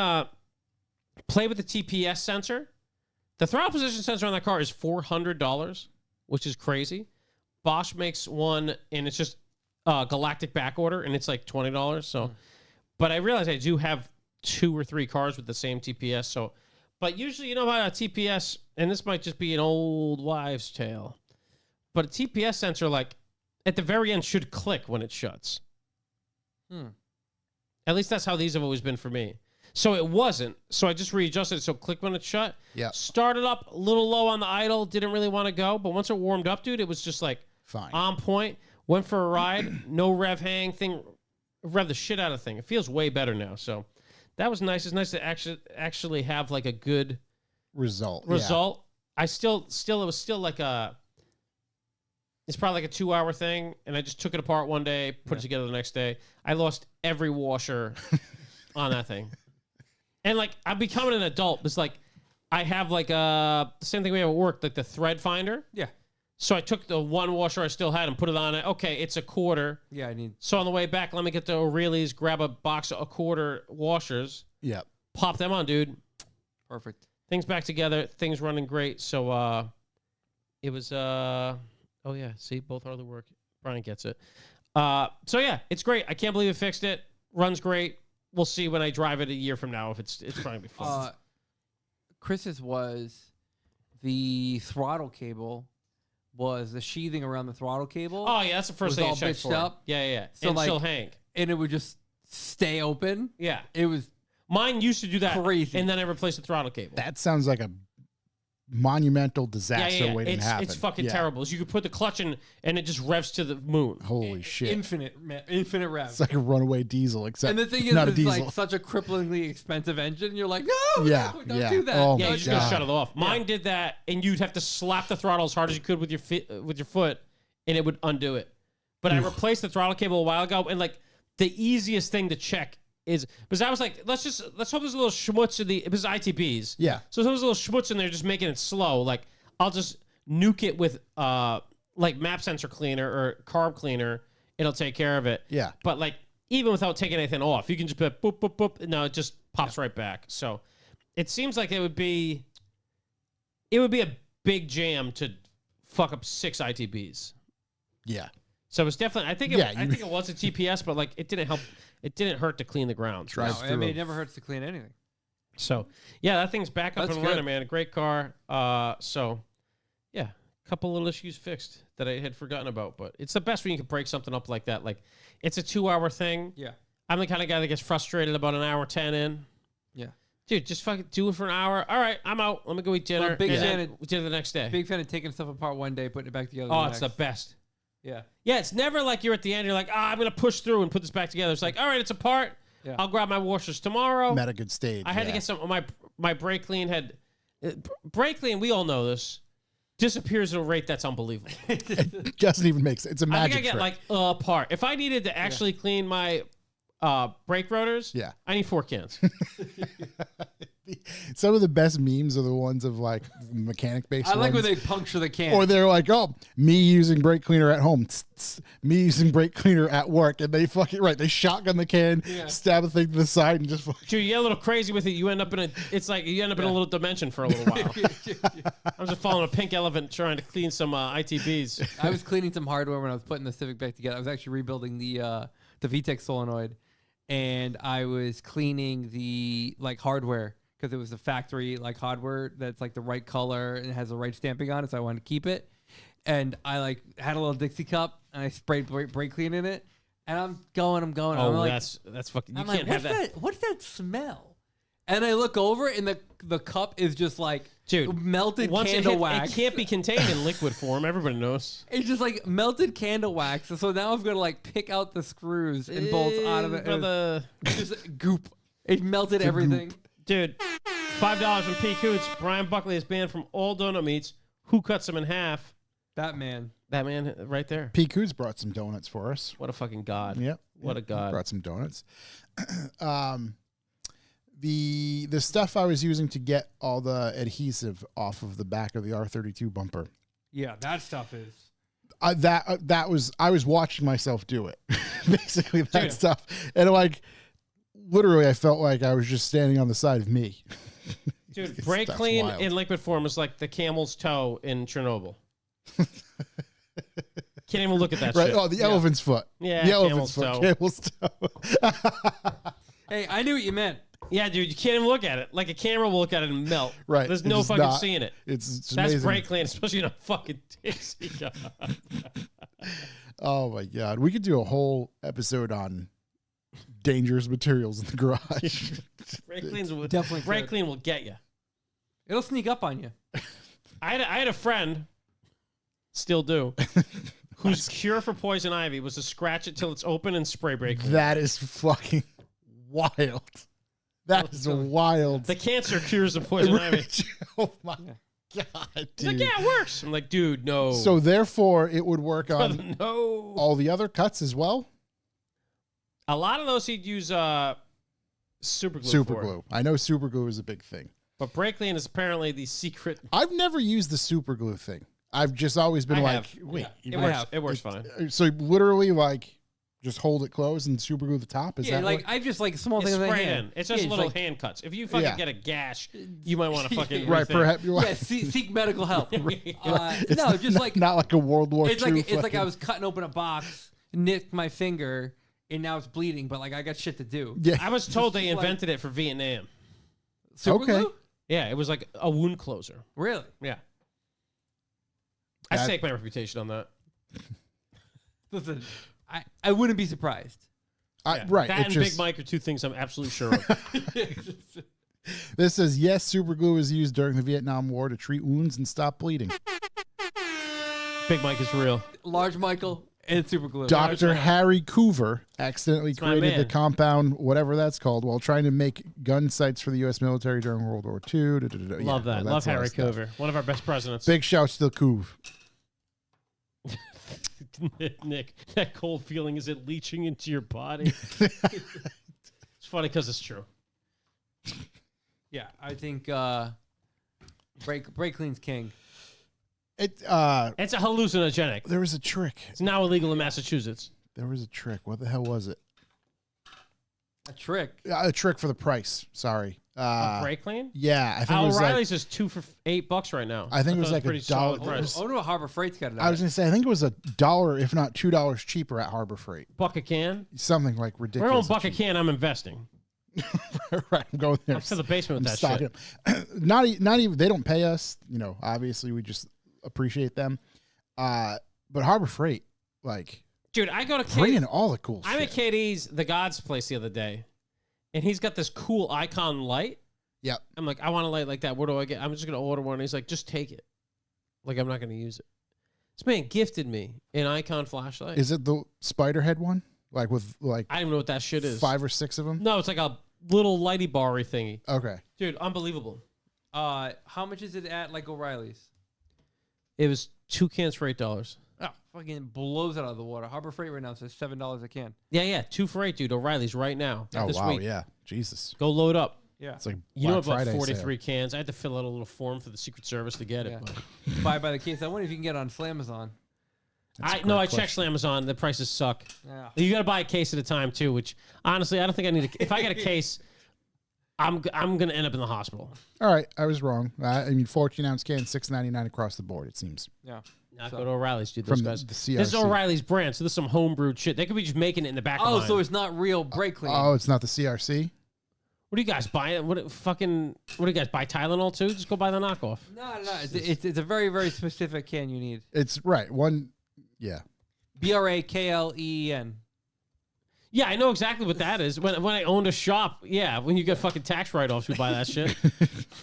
play with the TPS sensor. The throttle position sensor on that car is $400, which is crazy. Bosch makes one, and it's just galactic back order, and it's like $20. So, but I realize I do have 2 or 3 cars with the same TPS. So, but usually, you know about a TPS, and this might just be an old wives' tale, but a TPS sensor, like at the very end, should click when it shuts. At least that's how these have always been for me. So it wasn't. So I just readjusted it. So click when it shut. Yeah. Started up a little low on the idle. Didn't really want to go. But once it warmed up, dude, it was just like Fine. on point. Went for a ride. No rev hang thing. Rev the shit out of the thing. It feels way better now. So that was nice. It's nice to actually have like a good result. Yeah. I still it was still like it's probably like a 2-hour thing. And I just took it apart one day, put it together the next day. I lost every washer on that thing. And like I'm becoming an adult. It's like I have like the same thing we have at work, like the thread finder. Yeah. So I took the one washer I still had and put it on it. Okay, it's a quarter. Yeah, I need. So on the way back, let me get to O'Reilly's, grab a box of a quarter washers, Yeah. pop them on, dude. Perfect. Things back together, things running great. So it was oh yeah, see, both hardly work. Brian gets it. So yeah, it's great. I can't believe it fixed it. Runs great. we'll see when I drive it a year from now if it's probably gonna be fun. Chris's was the throttle cable. Was the sheathing around the throttle cable? Oh yeah, that's the first thing I checked for. Up. Yeah. So And like, she'll hang. And it would just stay open. Yeah. It was Mine used to do that. crazy. And then I replaced the throttle cable. That sounds like a monumental disaster waiting to happen. It's fucking Yeah. terrible. So you could put the clutch in and it just revs to the moon. Holy shit. infinite rev. It's like a runaway diesel, except And the thing is, not a it's diesel. like such a cripplingly expensive engine. You're like, no, Yeah, don't yeah. do that. Oh Yeah, my you just gotta God. shut it off. Mine did that, and you'd have to slap the throttle as hard as you could with your foot, and it would undo it. But I replaced the throttle cable a while ago, and like the easiest thing to check is because I was like, let's hope there's a little schmutz in it was ITBs. Yeah. So there's a little schmutz in there, just making it slow. Like I'll just nuke it with like map sensor cleaner or carb cleaner. It'll take care of it. Yeah. But like even without taking anything off, you can just put boop boop boop. No, it just pops right back. So it seems like it would be a big jam to fuck up 6 ITBs. Yeah. So it's definitely. I think it was a TPS, but like it didn't help. It didn't hurt to clean the grounds. No, Right? I mean, it never hurts to clean anything. So yeah, that thing's back up That's and running, good. man. A great car. So yeah, a couple little issues fixed that I had forgotten about, but it's the best when you can break something up like that. Like it's a 2-hour thing. Yeah. I'm the kind of guy that gets frustrated about an hour 10 in. Yeah. Dude, just fucking do it for an hour. All right, I'm out. Let me go eat dinner. Well, big and fan then dinner the next day. Big fan of taking stuff apart one day, putting it back together. Oh, the it's next. the best. Yeah. Yeah, it's never like you're at the end. You're like, I'm gonna push through and put this back together. It's like, all right, it's apart. Yeah. I'll grab my washers tomorrow. Met a good stage. I had to get some. My brake clean had brake clean. We all know this. Disappears at a rate that's unbelievable. It doesn't even make sense. It's a I magic think I get trick. like a part. If I needed to actually clean my brake rotors, Yeah. I need 4 cans. Some of the best memes are the ones of like mechanic based. I like when ones. they puncture the can. Or they're like, oh, me using brake cleaner at home, tss, tss, me using brake cleaner at work, and they fucking they shotgun the can, stab the thing to the side, and just fucking. Dude, you get a little crazy with it. You end up in a. It's like you end up in a little dimension for a little while. I'm just following a pink elephant trying to clean some ITBs. I was cleaning some hardware when I was putting the Civic back together. I was actually rebuilding the VTEC solenoid, and I was cleaning the like hardware because it was a factory like hardware that's like the right color and it has the right stamping on it, so I wanted to keep it. And I like had a little Dixie cup and I sprayed brake clean in it, and I'm going. Oh, I'm like, that's fucking. You I'm can't like, have that. What's that smell? And I look over and the cup is just like melted candle wax. It can't be contained in liquid form. Everybody knows. It's just like melted candle wax. So now I've got to like pick out the screws and bolts out of it. It's just goop. It melted everything. Goop. Dude, $5 from P. Coots. Brian Buckley is banned from all donut meats. Who cuts them in half? That man right there. P. Coos brought some donuts for us. What a fucking god. Yep. What a god. Brought some donuts. The stuff I was using to get all the adhesive off of the back of the R32 bumper. Yeah, that stuff is. I was watching myself do it. Basically that stuff. And like literally I felt like I was just standing on the side of me. Dude, brake clean in liquid form is like the camel's toe in Chernobyl. Can't even look at that shit. Oh, the elephant's foot. Yeah, the elephant's foot. Camel's toe. Hey, I knew what you meant. Yeah, dude, you can't even look at it. Like a camera will look at it and melt. Right. There's no fucking seeing it. It's That's amazing. brake clean, especially in a fucking Dixie cup. Oh my god, we could do a whole episode on dangerous materials in the garage. Brake cleans will Definitely brake could. clean will get you. It'll sneak up on you. I had a friend, still do, whose cure for poison ivy was to scratch it till it's open and spray brake clean. That is fucking wild. That is wild. The cancer cures the poison ivy. Oh my god, He's dude. like, yeah, it works. I'm like, dude, no. So therefore, it would work on no. all the other cuts as well. A lot of those he'd use super glue. Super for. glue. I know super glue is a big thing. But brake clean is apparently the secret. I've never used the super glue thing. I've just always been I like, have. wait, It works fine. So literally, like, just hold it closed and super glue the top. Is Yeah, that like what? I just like small It's things in the spray hand. in. It's just little like, hand cuts. If you fucking get a gash, you might want to fucking Right, rethink. perhaps you're Yeah, right. seek medical help. It's No, just like not like a World War it's II. like it's like fucking- I was cutting open a box, nicked my finger, and now it's bleeding, but like I got shit to do. Yeah. I was told they invented it for Vietnam. Super Okay. glue? Yeah, it was like a wound closer. Really? Yeah. I That- stake my reputation on that. Listen, I wouldn't be surprised. Yeah. Right. That it's and just, Big Mike are two things I'm absolutely sure of. This says, yes, super glue was used during the Vietnam War to treat wounds and stop bleeding. Big Mike is real. Large Michael and super glue. Dr. Harry Coover accidentally my created the man. compound, whatever that's called, while trying to make gun sights for the U.S. military during World War II. Love that. Love Harry Coover. One of our best presidents. Big shouts to the Coov. Nick, that cold feeling, is it leaching into your body? It's funny because it's true. Yeah, I think break clean's king. It's a hallucinogenic. There was a trick. It's now illegal in Massachusetts. There was a trick. What the hell was it? A trick. A trick for the price. Sorry. Brake clean? Yeah, I think it was O'Reilly's like, is $2 for $8 right now. I think it was thought like a pretty solid dollar. price. Oh no, Harbor Freight's got it. I was going to say, I think it was $1, if not $2 cheaper at Harbor Freight. Buck a can. Something like We're ridiculous. on buck a can. I'm investing. Right, I'm going there. Up to the basement with I'm that shit. stocking up. Not even. They don't pay us. You know, obviously, we just appreciate them. But Harbor Freight, like, Dude, I go to bring in all the cool I'm shit. at KD's The God's place the other day, and he's got this cool icon light. Yep. I'm like, I want a light like that. Where do I get? I'm just gonna order one. And he's like, just take it. Like, I'm not gonna use it. This man gifted me an icon flashlight. Is it the Spiderhead one? Like with like I don't even know what that shit is. 5 or 6 of them? No, it's like a little lighty bar-y thingy. Okay. Dude, unbelievable. How much is it at like O'Reilly's? It was 2 cans for $8. Oh, fucking blows it out of the water. Harbor Freight right now says $7 a can. Yeah, 2 for $8, dude. O'Reilly's right now. Oh this wow, week. yeah. Jesus. Go load up. Yeah. It's like You know, Black about Friday 43 sale. cans. I had to fill out a little form for the Secret Service to get Yeah. it. But Buy by the case. I wonder if you can get it on Slamazon. That's a I great checked question. Amazon. The prices suck. Yeah. You got to buy a case at a time too. Which honestly, I don't think I need. If I get a case, I'm gonna end up in the hospital. All right, I was wrong. I mean, 14-ounce can, $6.99 across the board. It seems Yeah. Not So- go to O'Reilly's, dude. Those from the guys. CRC. This is O'Reilly's brand, so this is some homebrewed shit. They could be just making it in the back. Oh, of so mine. it's not real brake clean. Oh, it's not the CRC. What do you guys buy? What do you guys buy? Tylenol too? Just go buy the knockoff. No. It's a very, very specific can you need. It's right. One. Yeah. BRAKLEEN. Yeah, I know exactly what that is. When I owned a shop, yeah, when you get fucking tax write-offs, you buy that shit.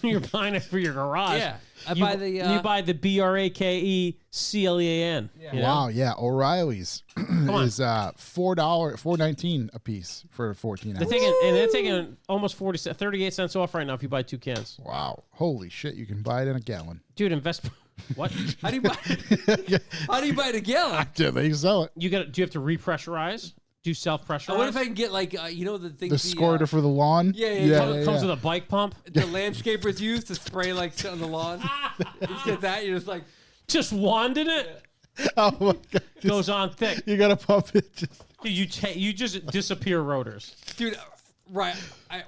You're buying it for your garage. Yeah. I You buy the. you buy the BRAKECLEAN. Yeah. you know? Wow. Yeah. O'Reilly's on. is $4.19 a piece for 14 They're ounces. taking almost 38 cents off right now if you buy 2 cans. Wow. Holy shit! You can buy it in a gallon. Dude, invest. What? How do you buy? How do you buy it a gallon? Yeah, they sell it. Do you have to repressurize? Do self-pressurize? What if I can get like the thing The squirter for the lawn. Yeah, comes with a bike pump? the landscapers use to spray like shit on the lawn. Just get that. You're just like, Just wanding it? Oh my god! Goes on thick. You gotta pump it. Just, Dude, you just disappear rotors. dude, right?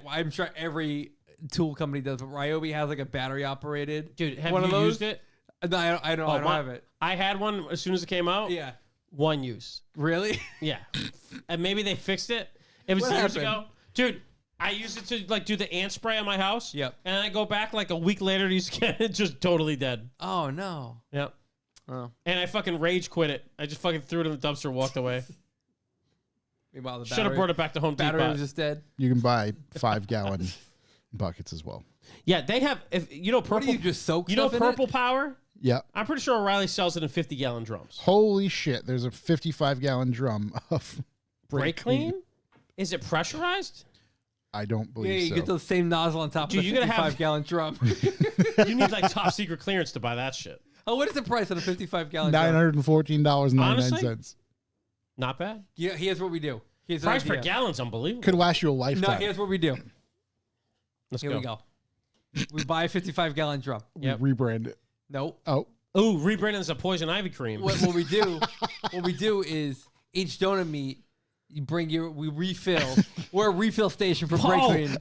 I'm sure every tool company does, but Ryobi has like a battery operated. Dude, have one you of those? used it? No, I don't have it. I had one as soon as it came out. Yeah, One use. really? Yeah. And maybe they fixed it. It was What years happened? ago. Dude, I used it to like do the ant spray on my house. Yep. And I go back like a week later to use it, just totally dead. Oh no. Yep. Oh. And I fucking rage quit it. I just fucking threw it in the dumpster and walked away. Meanwhile, the Should have battery, brought it back to Home battery Depot. was just dead. you can buy 5-gallon buckets as well. Yeah, they have. If you know What purple, do you just soak? you know stuff in it? Purple Power. Yeah. I'm pretty sure O'Reilly sells it in 50-gallon drums. Holy shit! There's a 55-gallon drum of Brake clean? Is it pressurized? I don't Yeah, believe you so. get the same nozzle on top Dude, of the you gotta have- 55-gallon drum. You need like top secret clearance to buy that shit. Oh, what is the price on a 55-gallon drum? $914.99. Honestly? Not bad. Yeah, here's what we do. Here's an Price per idea. gallon's unbelievable. Could last you a No, lifetime. here's what we do. Let's Here go. we go. We buy a 55-gallon drum. Yep. Rebrand it. Nope. Oh, Ooh, rebranding as a poison ivy cream. What we do is each donut meat, we refill. We're a refill station for brake clean.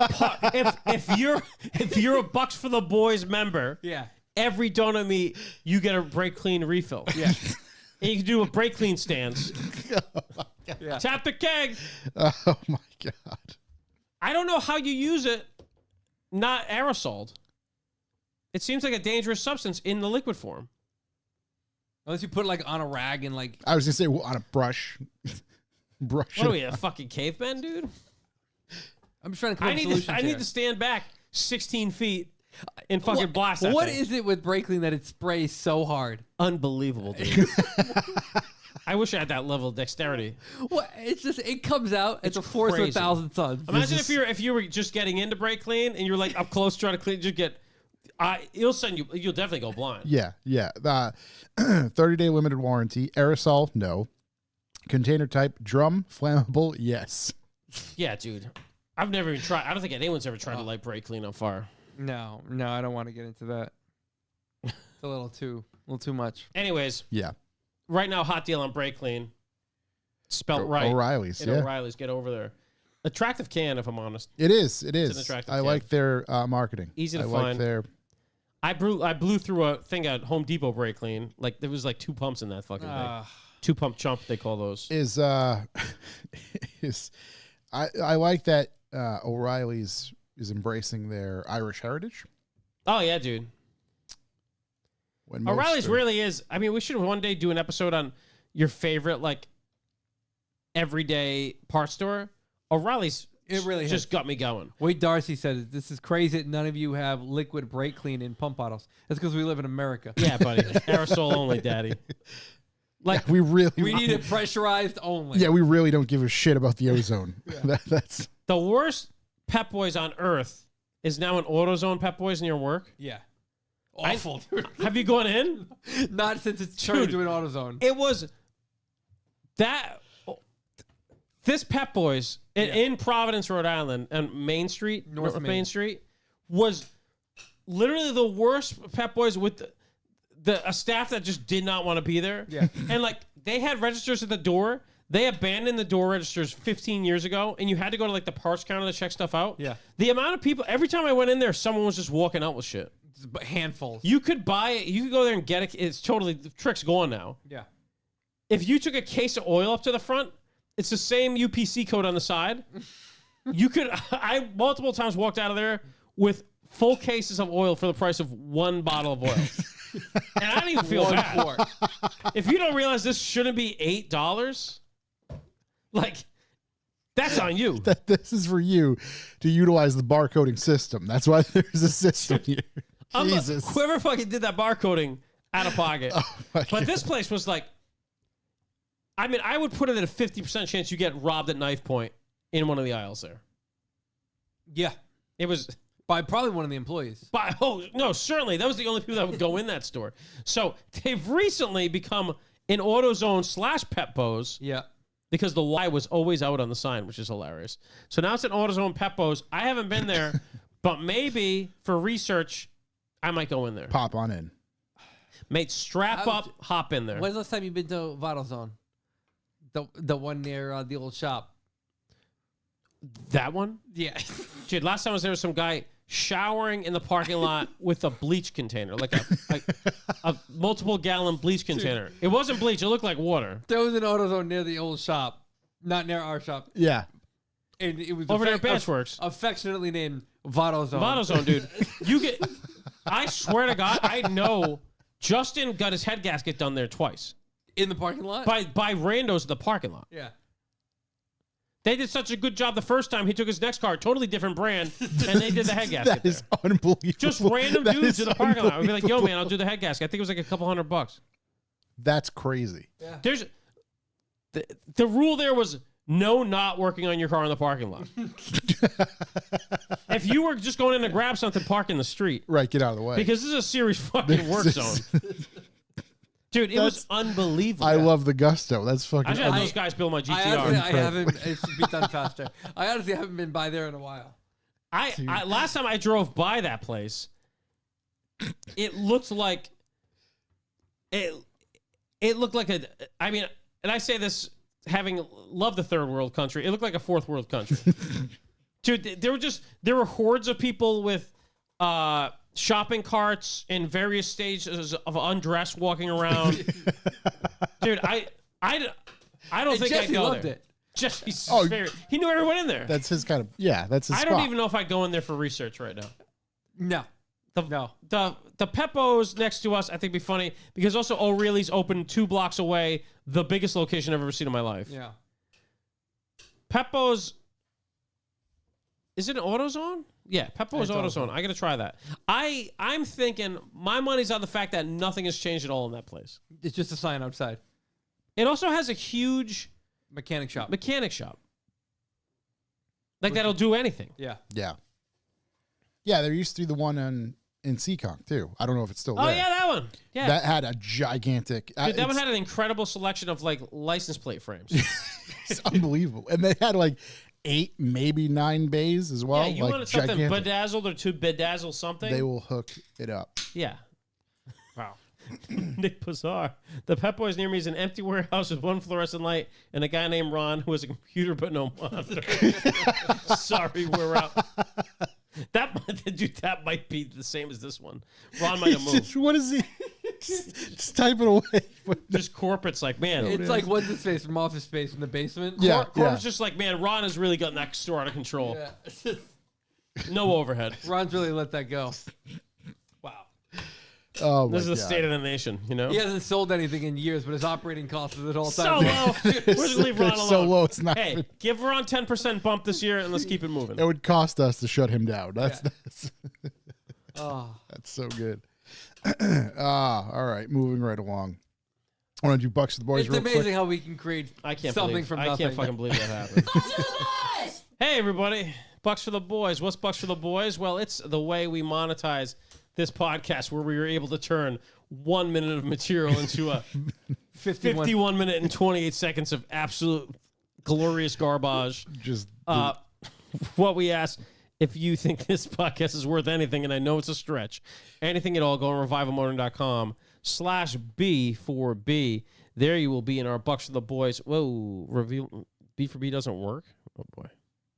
If you're a Bucks for the Boys member, Yeah. every donut meat you get a brake clean refill. Yeah. And you can do a brake clean stance. Yeah. Tap the keg. Oh my god. I don't know how you use it, not aerosoled. It seems like a dangerous substance in the liquid form. Unless you put it like on a rag and like. I was gonna say on a brush. Brush. What it are we, a fucking caveman, dude? I'm just trying to come up with solutions I need here. to stand back 16 feet and fucking blast that What thing. is it with brake clean that it sprays so hard? Unbelievable, dude. I wish I had that level of dexterity. Well, it's just it comes out. It's a force of crazy. 1,000 suns. Imagine if you were just getting into brake clean and you're like up close trying to clean, just get. You'll definitely go blind. Yeah. 30-day limited warranty. Aerosol, no. Container type, drum, flammable, yes. Yeah, dude. I've never even tried. I don't think anyone's ever tried to light brake clean on fire. No, I don't want to get into that. It's a little too much. Anyways, Yeah. right now, hot deal on brake clean. Spelt right. O'Reilly's, At yeah. O'Reilly's, get over there. Attractive can, if I'm honest. It is. an attractive I can. like their marketing. Easy to I find. like their. I blew through a thing at Home Depot brake clean. Like there was like 2 pumps in that fucking thing. 2 pump chump, they call those. Is I like that O'Reilly's is embracing their Irish heritage. Oh yeah, dude. When most O'Reilly's are- really is. I mean, we should one day do an episode on your favorite like everyday parts store. O'Reilly's. It really just got me going. Wade Darcy said, "This is crazy that none of you have liquid brake clean in pump bottles. That's because we live in America. Yeah, buddy. Aerosol only, daddy. Like we really We need it pressurized only." Yeah, we really don't give a shit about the ozone. That's the worst Pep Boys on earth is now an AutoZone Pep Boys in your work. Yeah. Awful, dude. Have you gone in? Not since it's turned into an AutoZone. It was that this Pep Boys in Providence, Rhode Island, and Main Street, North Main Street, was literally the worst Pep Boys with a staff that just did not want to be there. Yeah. And like they had registers at the door. They abandoned the door registers 15 years ago, and you had to go to like the parts counter to check stuff out. Yeah. The amount of people, every time I went in there, someone was just walking out with shit. Handfuls. You could buy it. You could go there and get it. It's totally, the trick's gone now. Yeah. If you took a case of oil up to the front, it's the same UPC code on the side. You could, I multiple times walked out of there with full cases of oil for the price of 1 bottle of oil. And I didn't even feel One bad. quart. If you don't realize this shouldn't be $8, like, that's on you. that. This is for you to utilize the barcoding system. That's why there's a system here. Jesus. Whoever fucking did that barcoding out of pocket. my But this place was like, I mean, I would put it at a 50% chance you get robbed at knife point in one of the aisles there. Yeah. It was By probably one of the employees. oh no, certainly that was the only people that would go in that store. So they've recently become an AutoZone / Pep Bo's Yeah. because the Y was always out on the sign, which is hilarious. So now it's an AutoZone Pep Bo's. I haven't been there, but maybe for research, I might go in there. Pop on in. Mate, strap How- up, hop in there. When's the last time you've been to VitalZone? The one near the old shop. That one? Yeah. Dude, last time I was there was some guy showering in the parking lot with a bleach container, like a multiple gallon bleach container. It wasn't bleach, it looked like water. There was an AutoZone near the old shop. Not near our shop. Yeah. And it was Over there at Benchworks. affectionately named VitalZone. AutoZone, dude. You get I swear to God, I know Justin got his head gasket done there twice. In the parking lot? By randos in the parking lot. Yeah. They did such a good job the first time. He took his next car, totally different brand, and they did the head gasket That is there. unbelievable. Just random That dudes is in the parking lot. I'd be like, yo, unbelievable. man, I'll do the head gasket. I think it was like a couple $100. That's crazy. Yeah. There's the rule there was no not working on your car in the parking lot. If you were just going in to grab something, park in the street. Right, get out of the way. Because this is a serious fucking work This zone. is- Dude, it was unbelievable. I love the gusto. That's I fucking. should have those guys build my GTR. I honestly, I haven't. It should be done faster. I honestly haven't been by there in a while. I last time I drove by that place, it looked like it looked like a. I mean, and I say this having loved the third world country. It looked like a fourth world country. Dude, there were hordes of people with shopping carts in various stages of undress walking around. Dude, I don't think Jesse I'd go loved there. it. Jesse's Oh, favorite. He knew everyone in there. That's his kind of that's his I spot. don't even know if I'd go in there for research right now. No. The Peppo's next to us, I think, be funny because also O'Reilly's open 2 blocks away, the biggest location I've ever seen in my life. Yeah. Peppo's. Is it an AutoZone? Yeah, Peppo's It's AutoZone. I gotta try that. I'm thinking my money's on the fact that nothing has changed at all in that place. It's just a sign outside. It also has a huge Mechanic shop. Like that'll do anything. Yeah. Yeah, there used to be the one in Seekonk too. I don't know if it's still Oh there. yeah, that one. Yeah. That had a gigantic. Dude, that one had an incredible selection of like license plate frames. It's unbelievable, and they had like 8, maybe 9 bays as well. Yeah, you like wanted something gigantic. bedazzled or to bedazzle something? They will hook it up. Yeah. Wow. Nick Pazar. The Pep Boys near me is an empty warehouse with 1 fluorescent light and a guy named Ron who has a computer but no monitor. Sorry, we're out. That might be the same as this one. Ron might have moved. What is he? Just type it away. Just corporate's like, man. It's like what's his face from Office Space in the basement. Yeah. Corporate's just like, man, Ron has really gotten that store out of control. Yeah. No overhead. Ron's really let that go. Wow. Oh my This is the God. state of the nation, you know? He hasn't sold anything in years, but his operating cost is at all So time. low. We're just leave Ron It's alone. so low. It's not. Hey, even- give Ron 10% bump this year and let's keep it moving. It would cost us to shut him down. That's Oh. that's so good. All right, moving right along. I want to do Bucks of the Boys It's real amazing quick. how we can create I can't something believe, from I nothing. can't fucking believe that happened. Hey, everybody. Bucks for the Boys. What's Bucks for the Boys? Well, it's the way we monetize this podcast where we were able to turn 1 minute of material into a 51 minute and 28 seconds of absolute glorious garbage. Just What we ask, if you think this podcast is worth anything, and I know it's a stretch, anything at all, go on revivalmotoring.com/B4B. There you will be in our Bucks for the Boys. Whoa, review B4B doesn't work? Oh, boy.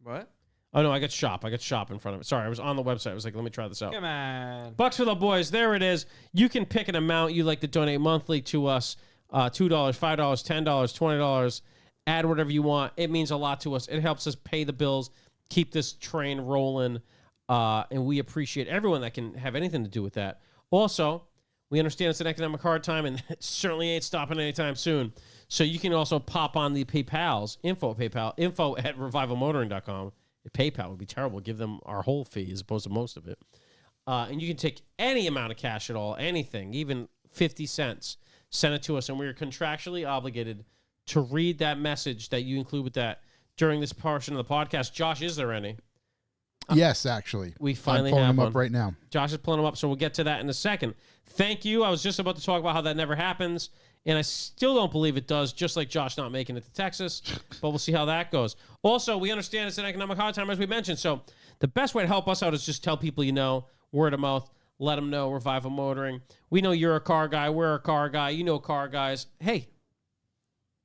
What? Oh, no, I got shop. in front of it. Sorry, I was on the website. I was like, let me try this out. Come on. Bucks for the Boys. There it is. You can pick an amount you like to donate monthly to us. $2, $5, $10, $20. Add whatever you want. It means a lot to us. It helps us pay the bills, keep this train rolling, and we appreciate everyone that can have anything to do with that. Also, we understand it's an economic hard time, and it certainly ain't stopping anytime soon. So you can also pop on the PayPal's info at revivalmotoring.com. PayPal would be terrible. Give them our whole fee as opposed to most of it. And you can take any amount of cash at all, anything, even 50 cents, send it to us, and we are contractually obligated to read that message that you include with that during this portion of the podcast. Josh, is there any? yes, actually. We finally I'm pulling have them one. up right now. Josh is pulling them up, so we'll get to that in a second. Thank you. I was just about to talk about how that never happens, and I still don't believe it does, just like Josh not making it to Texas, but we'll see how that goes. Also, we understand it's an economic hard time, as we mentioned, so the best way to help us out is just tell people you know, word of mouth, let them know Revival Motoring. We know you're a car guy, we're a car guy, you know car guys. Hey,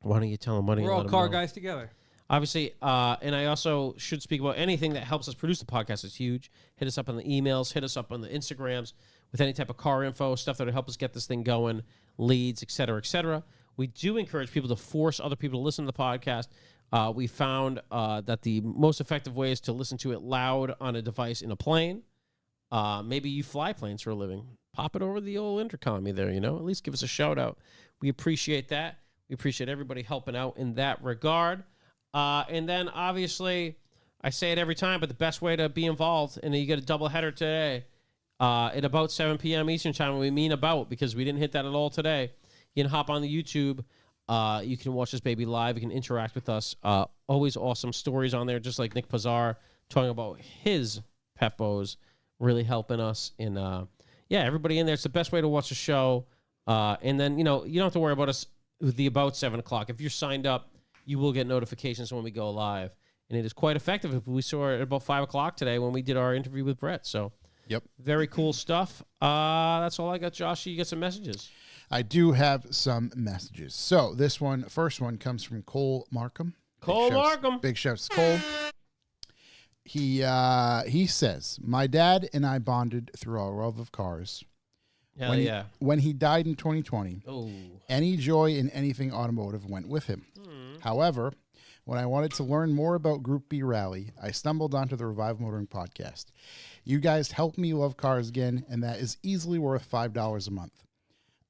why don't you tell them? We're all car guys together. Obviously, and I also should speak about anything that helps us produce the podcast. It's huge. Hit us up on the emails. Hit us up on the Instagrams with any type of car info, stuff that would help us get this thing going, leads, et cetera, et cetera. We do encourage people to force other people to listen to the podcast. We found that the most effective way is to listen to it loud on a device in a plane. Maybe you fly planes for a living. Pop it over the old intercom there, you know. At least give us a shout out. We appreciate that. We appreciate everybody helping out in that regard. And then, obviously, I say it every time, but the best way to be involved, and you get a double header today at about 7 p.m. Eastern time, and we mean about because we didn't hit that at all today. You can hop on the YouTube. You can watch this baby live. You can interact with us. Always awesome stories on there, just like Nick Pazar talking about his Peppos really helping us. And, yeah, everybody in there. It's the best way to watch the show. And then, you know, you don't have to worry about us with the about 7 o'clock. If you're signed up, you will get notifications when we go live. And it is quite effective. We saw it at about 5 o'clock today when we did our interview with Brett. So, Yep. Very cool stuff. That's all I got, Josh. You got some messages. I do have some messages. So first one comes from Cole Markham. Cole Markham. Big shouts to Cole. He says, my dad and I bonded through our love of cars. Hell yeah. When he died in 2020, Oh. any joy in anything automotive went with him. However, when I wanted to learn more about Group B Rally, I stumbled onto the Revive Motoring podcast. You guys helped me love cars again, and that is easily worth $5 a month.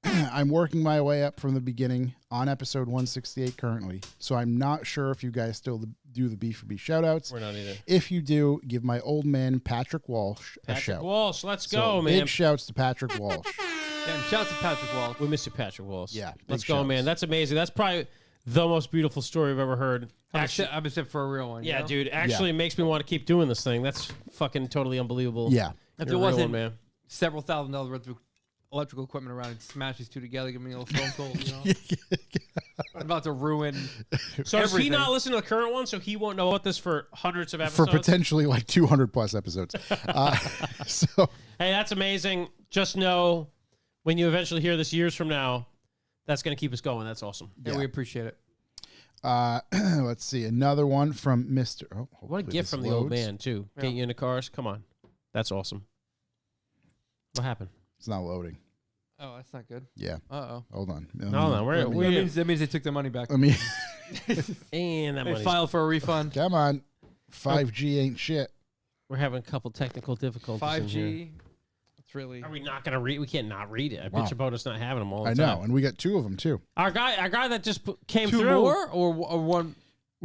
I'm working my way up from the beginning on episode 168 currently, so I'm not sure if you guys still do the B4B shoutouts. We're not either. If you do, give my old man Patrick Walsh a shout. Patrick Walsh, let's So go, man. Big shouts to Patrick Walsh. Damn, shouts to Patrick Walsh. We miss you, Patrick Walsh. Yeah, let's big go, shouts. man. That's amazing. That's probably the most beautiful story I've ever heard. Actually, I'm except for a real one. yeah, you know? dude. Actually, it makes me want to keep doing this thing. That's fucking totally unbelievable. Yeah. If You're it a real wasn't one, man. several $1,000s worth of electrical equipment around and smash these two together, give me a little stone cold, you know? I'm about to ruin. So does he everything. not listen to the current one, so he won't know about this for hundreds of For episodes? potentially like 200 plus episodes. So Hey, that's amazing. Just know when you eventually hear this years from now, that's going to keep us going. That's awesome. Yeah, we appreciate it. let's see. Another one from Mr. Oh, What a hopefully gift this from the old loads. man, too. Yeah. Get you into cars. Come on. That's what happened? It's not loading. Oh, that's not good. Yeah. Uh-oh. Hold on. No, Let me- That means they took the money back. Let me. And that They money's... filed for a refund. Come on. 5G ain't shit. We're having a couple technical difficulties in here. 5G. It's really. Are we not going to read? We can't not read it. I Wow. bitch about us not having them all the I time. know, and we got two of them too. Our guy that just came Two through. more or one?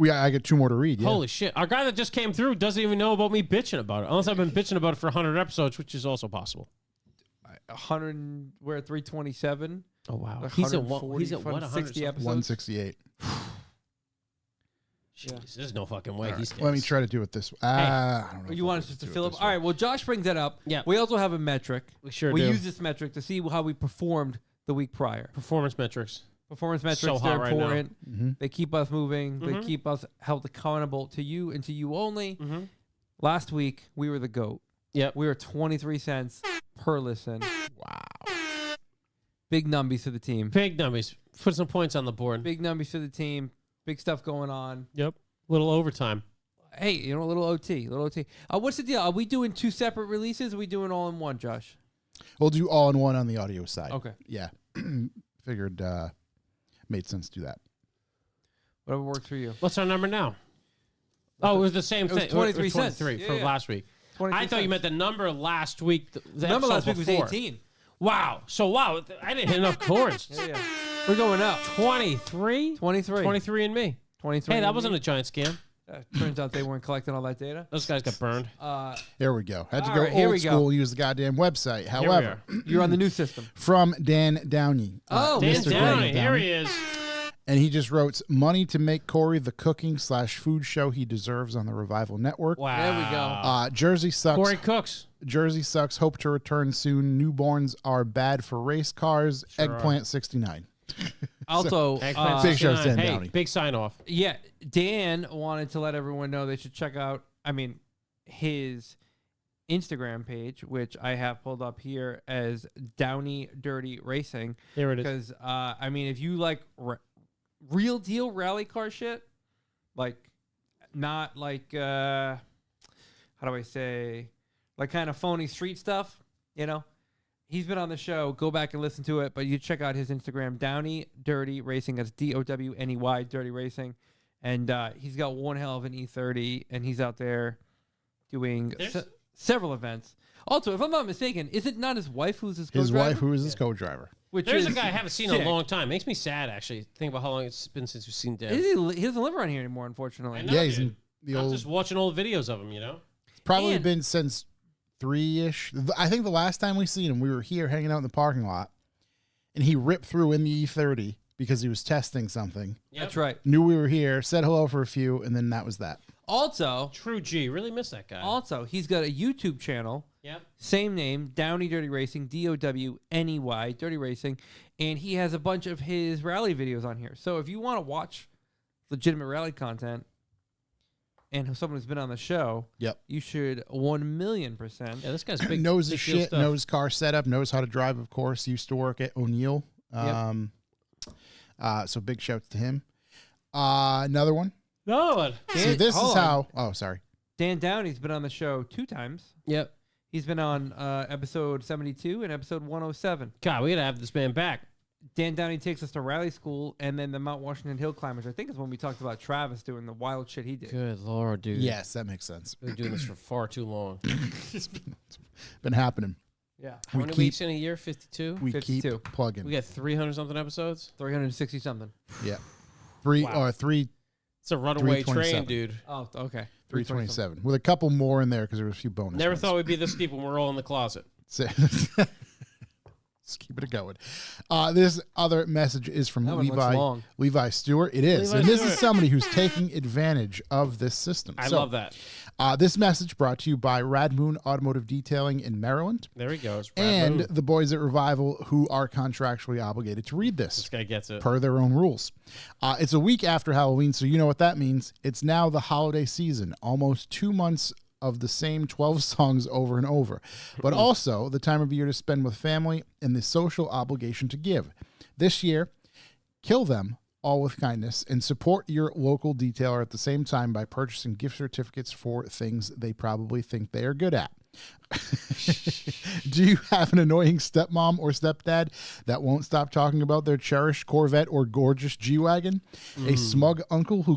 I got two more to read. Yeah. Holy shit. Our guy that just came through doesn't even know about me bitching about it. Unless I've been bitching about it for 100 episodes, which is also possible. 100. We're at 327. Oh, wow. Like He's at 140, what? 160 episodes. 168. Jeez, there's no fucking way. All He's right, let me try to do it this way. I don't know. if You I want us can just to do it fill up? this All way. right. Well, Josh brings that up. Yeah. We also have a metric. We sure we do. use this metric to see how we performed the week prior. Performance metrics. Performance metrics, So they're hot right now. important. Mm-hmm. They keep us moving. They Mhm. keep us held accountable to you and to you only. Mm-hmm. Last week, we were the GOAT. Yep. We were 23 cents per listen. Wow. Big numbies to the team. Big nummies. Put some points on the board. Big numbies to the team. Big stuff going on. Yep. Little overtime. Hey, you know, a little OT. What's the deal? Are we doing two separate releases? Or are we doing all in one, Josh? We'll do all in one on the audio side. Okay. Yeah. Figured made sense to do that. Whatever works for you. What's our number now? Oh, it was the same It was thing. 23 cents. 23 Yeah, from yeah. last week. 23 I thought you cents. meant the number last week. The number last episode week was before. 18. Wow. So, wow. I didn't hit enough chords. Yeah. We're going up. 23? 23. 23 and me. 23. Hey, that wasn't a giant scam. Turns out they weren't collecting all that data. Those guys got burned. There we go. Had to All go right, here we old go. school and use the goddamn website. Here we However, are. You're on the new system. from Dan Downey. Oh, Dan Mr. Downey. Dan Here he is. And he just wrote money to make Corey the cooking/food show he deserves on the Revival Network. Wow. There we go. Jersey sucks. Corey Cooks. Jersey sucks. Hope to return soon. Newborns are bad for race cars. Sure Eggplant 69. Also, Eggplant Big shout out to 69. Dan Hey, Downey. big sign off. yeah, Dan wanted to let everyone know they should check out, his Instagram page, which I have pulled up here as Downey Dirty Racing. Here it is. Because, if you like real deal rally car shit, like, not like, how do I say, like kind of phony street stuff, he's been on the show. Go back and listen to it, but you check out his Instagram, Downey Dirty Racing. That's DOWNEY, Dirty Racing. And he's got one hell of an E30, and he's out there doing several events. Also, if I'm not mistaken, is it not his wife who's his co-driver? His wife, who is his co-driver. Which There's is a guy I haven't seen in sick. a long time. Makes me sad, actually. Think about how long it's been since we've seen Dan. He doesn't live around here anymore, unfortunately. I know, Yeah, he's dude. in the I'm old. just watching old videos of him, Probably And- been since 3-ish. I think the last time we seen him, we were here hanging out in the parking lot, and he ripped through in the E30 because he was testing something. Yep. That's right. Knew we were here, said hello for a few, and then that was that. Also, True G. Really miss that guy. he's got a YouTube channel. Yep. Same name, Downey Dirty Racing, DOWNEY, Dirty Racing, and he has a bunch of his rally videos on here. So if you want to watch legitimate rally content and someone who's been on the show, Yep. you should 1,000,000%. Yeah, this guy's big. Knows his big deal shit, stuff. knows car setup, knows how to drive, of course. Used to work at O'Neill. So big shouts to him. Another one. No. See, this is hold on. how. Oh, sorry. Dan Downey's been on the show 2 times. Yep. He's been on episode 72 and episode 107. God, we gotta have this man back. Dan Downey takes us to rally school, and then the Mount Washington Hill climbers. I think is when we talked about Travis doing the wild shit he did. Good Lord, dude. Yes, that makes sense. We've been doing this for far too long. It's been happening. Yeah. How many weeks in a year? 52? We 52. keep plugging. We got 300-something episodes? 360 something. Yeah. Wow. Three. It's a runaway train, 327. dude. Oh, okay. 327 with a couple more in there because there were a few bonus. Never ones. thought we'd be this deep when we're all in the closet. Let's keep it going. This other message is from That one looks long. Levi Stewart. It is. Levi And this Stewart. is somebody who's taking advantage of this system. I So, love that. This message brought to you by Rad Moon Automotive Detailing in Maryland There he goes. Brad and Moon. the boys at Revival who are contractually obligated to read This this guy gets it. per their own rules. It's a week after Halloween, so you know what that means. It's now the holiday season, almost 2 months of the same 12 songs over and over, but also the time of year to spend with family and the social obligation to give. This year, kill them all with kindness and support your local detailer at the same time by purchasing gift certificates for things they probably think they are good at. Do you have an annoying stepmom or stepdad that won't stop talking about their cherished Corvette or gorgeous G-Wagon? A smug uncle who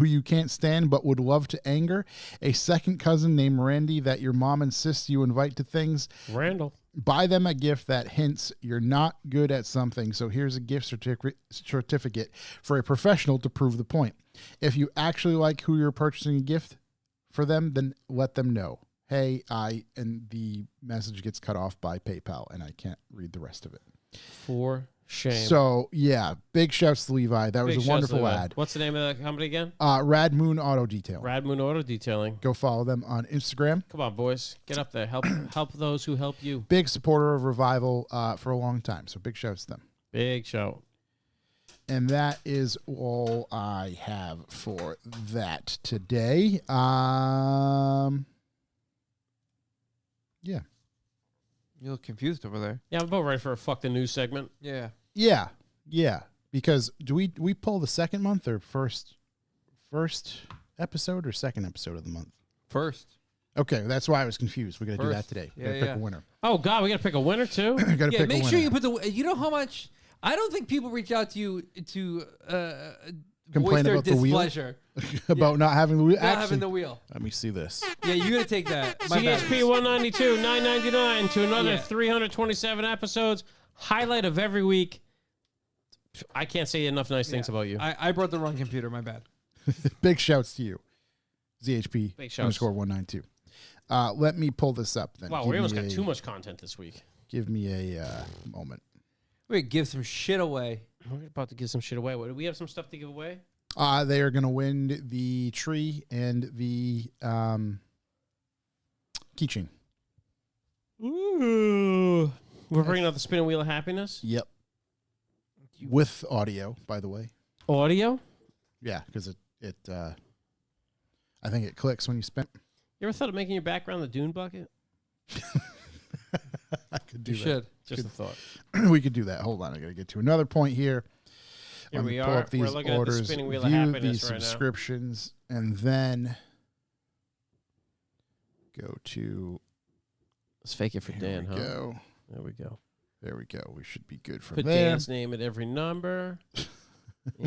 you can't stand but would love to anger? A second cousin named Randy that your mom insists you invite to things? Randall. Buy them a gift that hints you're not good at something, so here's a gift certificate for a professional to prove the point. If you actually like who you're purchasing a gift for them, then let them know. Hey, and the message gets cut off by PayPal, and I can't read the rest of it. For shame. So, yeah, big shouts to Levi. That was Big a shouts wonderful to Levi. ad. What's the name of the company again? Rad Moon Auto Detail. Rad Moon Auto Detailing. Go follow them on Instagram. Come on, boys. Get up there. Help those who help you. Big supporter of Revival for a long time, so big shouts to them. Big show. And that is all I have for that today. Yeah. You look confused over there. Yeah, I'm about ready for a fuck the news segment. Yeah. Yeah. Because do we pull the second month or first episode or second episode of the month? First. Okay, that's why I was confused. We got to do that First. today. We Yeah, got to pick yeah. a winner. Oh, God, we got to pick a winner, too? Got to Yeah, pick a make winner. sure you put the. You know how much. I don't think people reach out to you to Complain voice their about the wheel? displeasure. about not having the wheel. Not Actually, having the wheel. let me see this. Yeah, you gotta take that. My bad. CHP 192, $9.99 to another Yeah. 327 episodes. Highlight of every week. I can't say enough nice things about you. I brought the wrong computer. My bad. Big shouts to you. ZHP Big shouts. _192. Let me pull this up then. Wow, Give we almost me got a- too much content this week. Give me a moment. Wait, give some shit away. We're about to give some shit away. Do we have some stuff to give away? They are going to win the tree and the keychain. Ooh. We're bringing out the spinning wheel of happiness. Yep. With audio, by the way. Audio? Yeah, because it I think it clicks when you spin. You ever thought of making your background the Dune bucket? I could do You that. should. Just a thought. We could do that. Hold on, I got to get to another point here. Here Let me we pull are. up these We're looking at the orders, spinning wheel of view happiness these right now. subscriptions, and then go to. Let's fake it for Here Dan, we huh? go. There we go. There we go. We should be good from Put there. Dan's name at every number.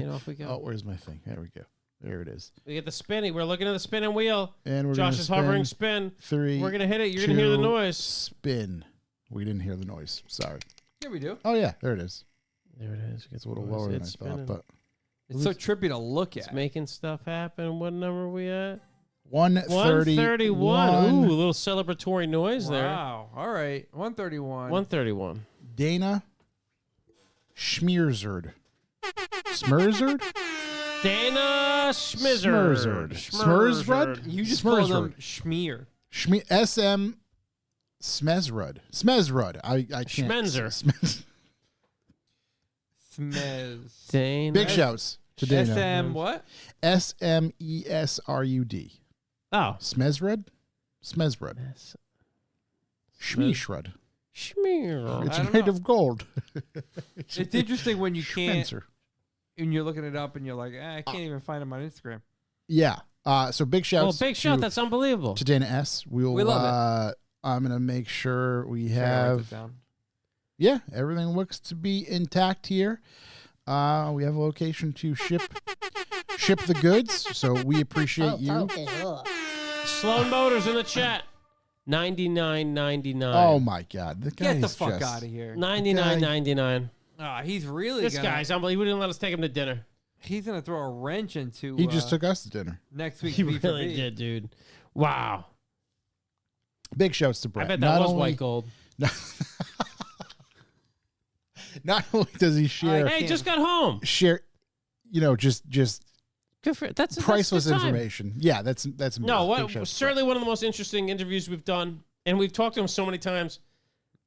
Off we go. Oh, where's my thing? There we go. There it is. We get the spinning. We're looking at the spinning wheel. And we're Josh gonna is hovering spin. spin. 3. We're going to hit it. You're going to hear the 2, noise. Spin. We didn't hear the noise. Sorry. Yeah, we do. Oh yeah, there it is. There it is. It's a little lower than I thought, but It's so trippy to look It's at. making stuff happen. What number are we at? 131. 131. Ooh, a little celebratory noise there. Wow. All right. 131. 131. Dana Schmierzerd. Smerzerd? Dana Schmizzard. Smerzrud? You just call them Smerzrud. schmear. SM Smezrud. Smezrud. I can't. Schmenzer. Smez. Dana. Big shouts to Dana. SM what? SMESRUD. Oh. Smezrud? Smezrud. Schmeeshrud. Schmear. It's I don't made know. of gold. It's interesting when you can't, Schmenzer. and you're looking it up and you're like, I can't even find them on Instagram. Yeah. So big shouts. Well, big shout. to- That's unbelievable. to Dana S. We love I'm gonna make sure we Should I write have. this down? yeah, everything looks to be intact here. We have a location to ship the goods, so we appreciate you. Sloan Motors in the chat. $99.99. Oh my God, the guy Get the is fuck just- out of here. $99.99. He's really This guy's unbelievable. He wouldn't let us take him to dinner. He's gonna throw a wrench into. He just took us to dinner. next week. He really did, dude. Wow. Big shouts to Brett. I bet that was white gold. Not only does he share, Hey, just got home. just Good for that's priceless that's good time. information. Yeah, that's No, big shouts to certainly one of the most interesting interviews we've done, and we've talked to him so many times.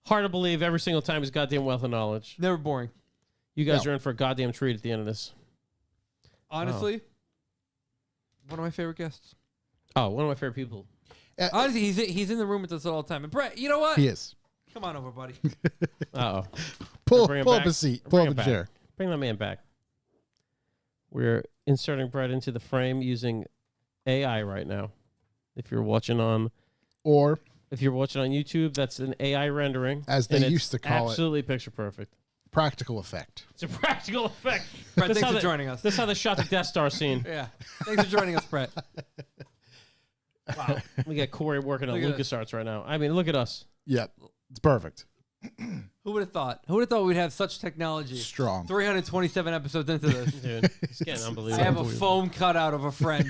Hard to believe every single time his goddamn wealth of knowledge. Never boring. You guys No. are in for a goddamn treat at the end of this. Honestly, one of my favorite guests. Oh, one of my favorite people. Brett. Honestly, he's in the room with us all the time. And Brett, you know what? He is. Come on over, buddy. Uh-oh. Pull Bring him up back. a seat. Bring Pull him up a back. chair. Bring that man back. We're inserting Brett into the frame using AI right now. If you're watching on Or, YouTube, that's an AI rendering. as they and it's used to call it, absolutely picture perfect. practical effect. It's a practical effect. Brett, That's thanks how for they- joining us. That's how they shot the Death Star scene. Yeah. Thanks for joining us, Brett. Wow. We got Corey working on Look at LucasArts right now. I mean, look at us. Yeah, it's perfect. Who would have thought? Who would have thought we'd have such technology? Strong. 327 episodes into this. Dude, it's getting I unbelievable. have a foam cutout of a friend.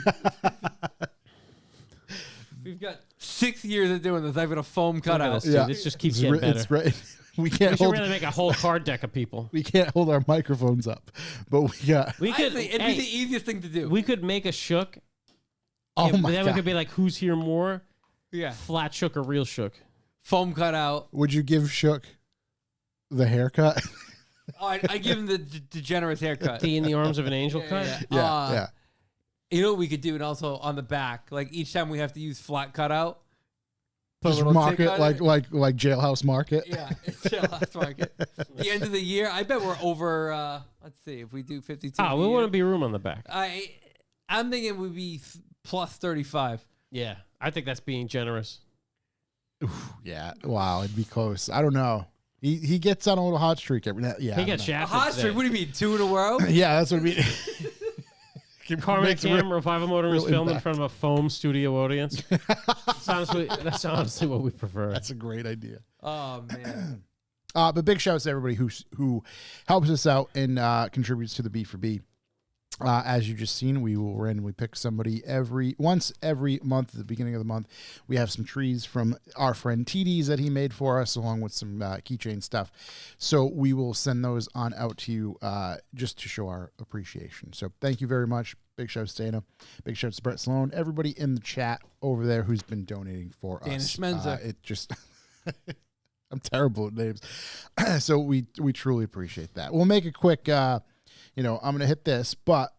We've got 6 years of doing this. I've got a foam Look at cutout. us, dude. This just keeps getting better. It's right. We We can't should hold. really make a whole card deck of people. We can't hold our microphones up, but we got. We I could. think it'd be the easiest thing to do. we could make a shook. Oh and my then God! we could be like, who's here more? yeah. Flat shook or real shook? Foam cutout. Would you give Shook the haircut? Oh, I give him the degenerate haircut. The in the arms of an angel Yeah, cut? yeah. yeah, yeah. You know what we could do? And also on the back, like each time we have to use flat cutout. put a Just little mark tick it on like Jailhouse Market. Yeah, it's Jailhouse Market. The end of the year, I bet we're over. Let's see if we do 52. Oh, we wouldn't be room on the back. I'm thinking it would be plus 35. Yeah, I think that's being generous. Yeah. Wow, it'd be close. I don't know. He gets on a little hot streak every now. Yeah. He I gets don't know. shafted. Hot today. streak. What do you mean 2 in a row? Yeah, that's what I mean. Carmen Makes Cam real- Revival Motor was real filmed in impact. front of a foam studio audience. That's honestly what we prefer. That's a great idea. Oh man. But big shouts to everybody who helps us out and contributes to the B for B. As you just seen, we will randomly pick somebody once every month at the beginning of the month. We have some trees from our friend TD's that he made for us, along with some keychain stuff. So we will send those on out to you just to show our appreciation. So thank you very much. Big shouts to Dana. Big shouts to Brett Sloan. Everybody in the chat over there who's been donating for Dana us. Schmenza. It just... I'm terrible at names. So we truly appreciate that. We'll make a quick... I'm going to hit this, but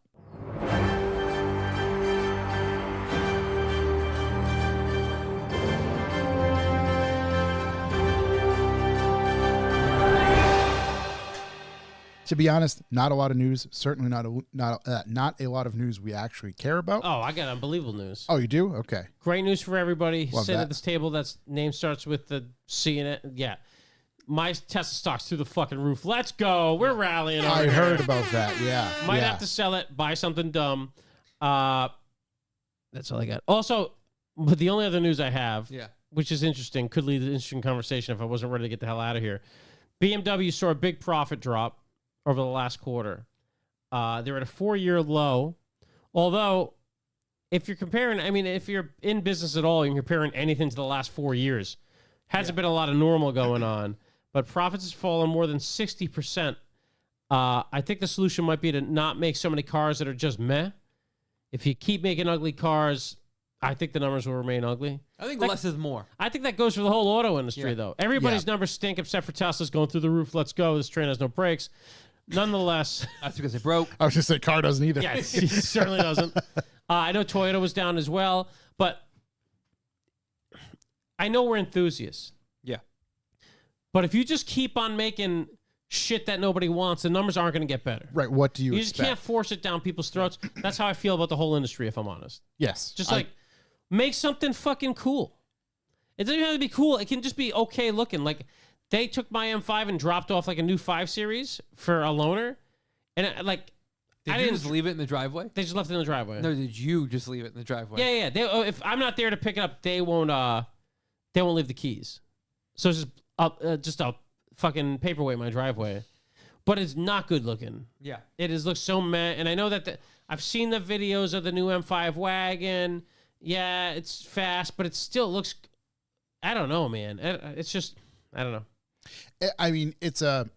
to be honest, not a lot of news. Certainly not a lot of news we actually care about. Oh, I got unbelievable news. Oh, you do? Okay. Great news for everybody Love sitting that. at this table that's name starts with the C in it. Yeah. My Tesla stock's through the fucking roof. Let's go. We're rallying. I over heard here. about that. Yeah. Might yeah. have to sell it, buy something dumb. That's all I got. Also, but the only other news I have, Yeah. which is interesting, could lead to an interesting conversation if I wasn't ready to get the hell out of here. BMW saw a big profit drop over the last quarter. They're at a 4-year low. Although, if you're comparing, if you're in business at all and you're comparing anything to the last 4 years, hasn't been a lot of normal going on. But profits has fallen more than 60%. I think the solution might be to not make so many cars that are just meh. If you keep making ugly cars, I think the numbers will remain ugly. I think Like- less is more. I think that goes for the whole auto industry, Yeah. though. Everybody's Yeah. numbers stink except for Tesla's going through the roof. Let's go. This train has no brakes. Nonetheless, That's because they broke. I was just saying, car doesn't either. yeah, it certainly doesn't. I know Toyota was down as well, but I know we're enthusiasts. Yeah. But if you just keep on making shit that nobody wants, the numbers aren't going to get better. Right. What do you You just expect? can't force it down people's throats. That's how I feel about the whole industry, if I'm honest. Yes. Just like, make something fucking cool. It doesn't even have to be cool. It can just be okay looking. Like, They took my M5 and dropped off like a new 5 Series for a loaner, and I didn't just leave it in the driveway. They just left it in the driveway. No, did you just leave it in the driveway? Yeah. If I'm not there to pick it up, they won't leave the keys. So it's just a fucking paperweight in my driveway. But it's not good looking. Yeah. It looks so meh. And I know that I've seen the videos of the new M5 wagon. Yeah, it's fast, but it still looks, I don't know, man. It's just, I don't know. I mean, it's a,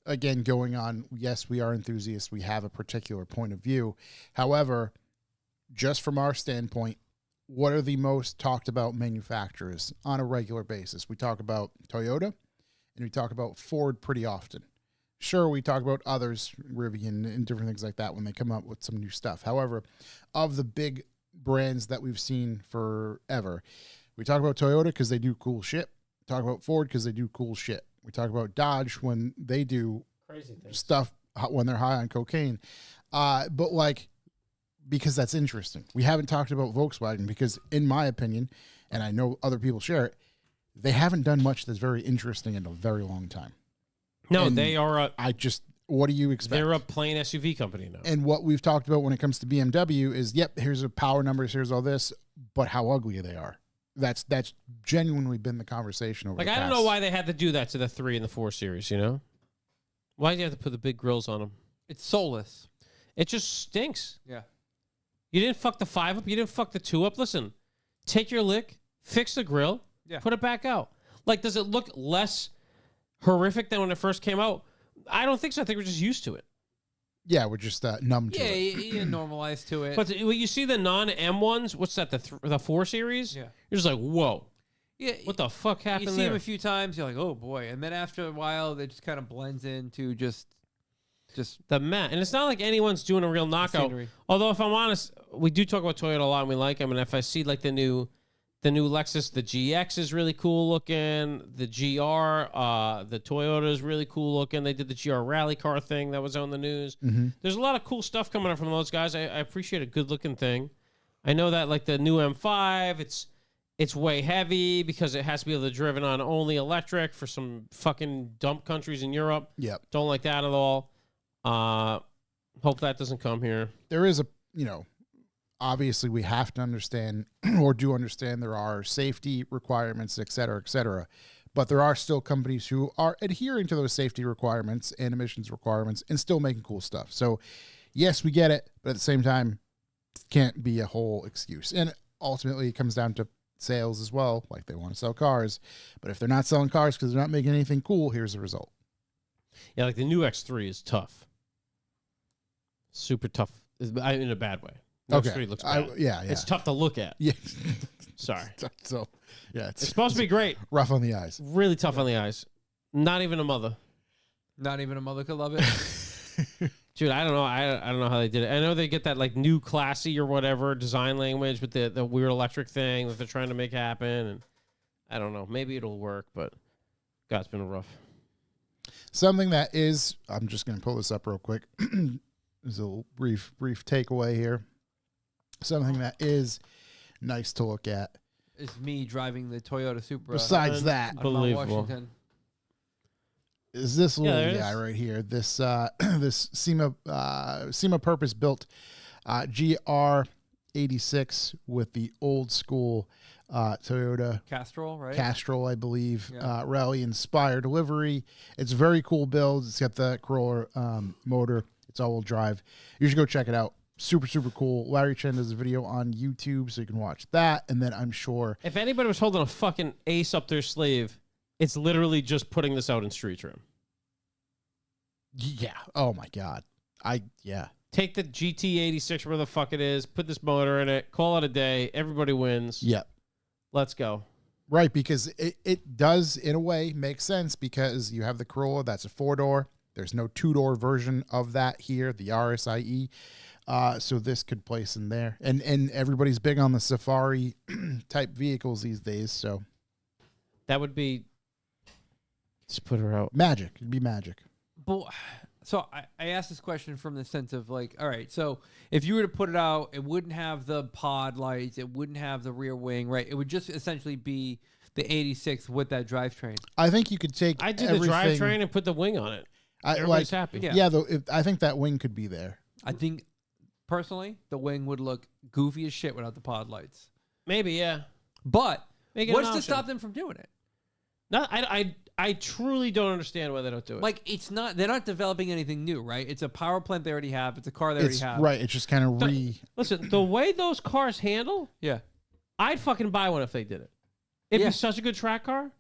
again, going on, yes, we are enthusiasts. We have a particular point of view. However, just from our standpoint, what are the most talked about manufacturers on a regular basis? We talk about Toyota and we talk about Ford pretty often. Sure, we talk about others, Rivian and different things like that when they come up with some new stuff. However, of the big brands that we've seen forever, we talk about Toyota because they do cool shit. We talk about Ford because they do cool shit. We talk about Dodge when they do Crazy things. stuff when they're high on cocaine. But like, because that's interesting. We haven't talked about Volkswagen because, in my opinion, and I know other people share it, they haven't done much that's very interesting in a very long time. No, And they are what do you expect? they're a plain SUV company now. And what we've talked about when it comes to BMW is, yep, here's the power numbers, here's all this, but how ugly they are. That's genuinely been the conversation over. Like, the I don't past. know why they had to do that to the 3 and the 4 Series, you know? Why do you have to put the big grills on them? It's soulless. It just stinks. Yeah. You didn't fuck the 5 up. You didn't fuck the 2 up. Listen, take your lick, fix the grill, put it back out. Like, does it look less horrific than when it first came out? I don't think so. I think we're just used to it. Yeah, we're just numb to Yeah, it. you normalized to it. But when you see the non-M ones, what's that, the 4 Series? Yeah. You're just like, whoa. Yeah, What the fuck happened you see there? them a few times, you're like, oh boy, and then after a while, it just kind of blends into just the mat. And it's not like anyone's doing a real knockout. scenery. Although, if I'm honest, we do talk about Toyota a lot and we like them. And if I see like the new Lexus, the GX is really cool looking. The GR, the Toyota is really cool looking. They did the GR rally car thing that was on the news. Mm-hmm. There's a lot of cool stuff coming up from those guys. I appreciate a good looking thing. I know that like the new M5, it's way heavy because it has to be able to driven on only electric for some fucking dump countries in Europe. Yep. Don't like that at all. Hope that doesn't come here. There is obviously we have to understand or do understand there are safety requirements, et cetera, but there are still companies who are adhering to those safety requirements and emissions requirements and still making cool stuff. So yes, we get it, but at the same time, it can't be a whole excuse. And ultimately it comes down to sales as well. Like, they want to sell cars, but if they're not selling cars because they're not making anything cool, here's the result. Yeah, like the new X3 is tough. Super tough in a bad way. The X3 looks bad. Yeah. It's tough to look at. Yeah. Sorry. So, yeah, It's supposed to be great. rough on the eyes. Really tough on the eyes. Not even a mother. Not even a mother could love it. Dude, I don't know. I don't know how they did it. I know they get that like new classy or whatever design language with the weird electric thing that they're trying to make happen. And I don't know. Maybe it'll work, but God, it's been rough. Something that is, I'm just going to pull this up real quick. There's a brief takeaway here. Something that is nice to look at. It's me driving the Toyota Supra. Besides that, out of Mount Unbelievable. Washington. is this little there it guy is. right here. This this SEMA purpose built GR86 with the old school Toyota Castrol, right? Castrol, I believe, Yeah. rally inspired livery. It's a very cool build. It's got the Corolla motor. It's all-wheel drive. You should go check it out. Super, super cool. Larry Chen does a video on YouTube, so you can watch that. And then I'm sure, If anybody was holding a fucking ace up their sleeve, it's literally just putting this out in street trim. yeah. Oh my God. Yeah. Take the GT86, where the fuck it is, put this motor in it, call it a day. Everybody wins. Yep. Let's go. Right, because it does, in a way, make sense because you have the Corolla, that's a 4-door. There's no 2-door version of that here, the RSIE. So this could place in there. And everybody's big on the Safari type vehicles these days, so. That would be... Just put her out. Magic. It'd be magic. But so I asked this question from the sense of like, all right, so if you were to put it out, it wouldn't have the pod lights, it wouldn't have the rear wing, right? It would just essentially be the 86 with that drivetrain. I think you could take. I did the drivetrain and put the wing on it. Everybody's happy. Yeah, though I think that wing could be there. I think personally the wing would look goofy as shit without the pod lights. Maybe, yeah. But Make it what's an to option. stop them from doing it? No, I truly don't understand why they don't do it. Like, it's not, they're not developing anything new, right? It's a power plant they already have. It's a car they already have. Right. It's just kind of Listen, the way those cars handle, Yeah. I'd fucking buy one if they did it. It'd Yeah. be such a good track car.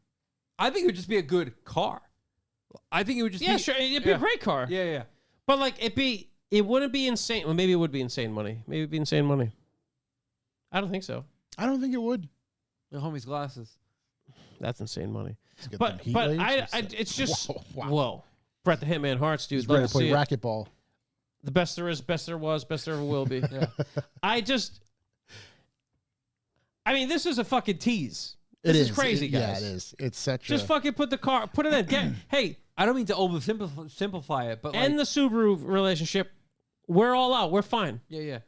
I think it would just be a good car. I think it would just Yeah, be. sure. It'd be a great car. Yeah, yeah. But like, it wouldn't be insane. Well, maybe it would be insane money. Maybe it'd be insane money. I don't think so. I don't think it would. The homie's glasses. That's insane money. Get But them heat but waves. it's just Wow. whoa. Brett the Hitman Hearts, dude. He's Love ready to to play see it. racquetball. The best there is, best there was, best there ever will be. Yeah. I mean, this is a fucking tease. It This is crazy, Yeah, guys. it is. It's such Just a. fucking put it in. Hey, I don't mean to oversimplify it, but end like, the Subaru relationship. We're all out. We're fine. yeah, yeah.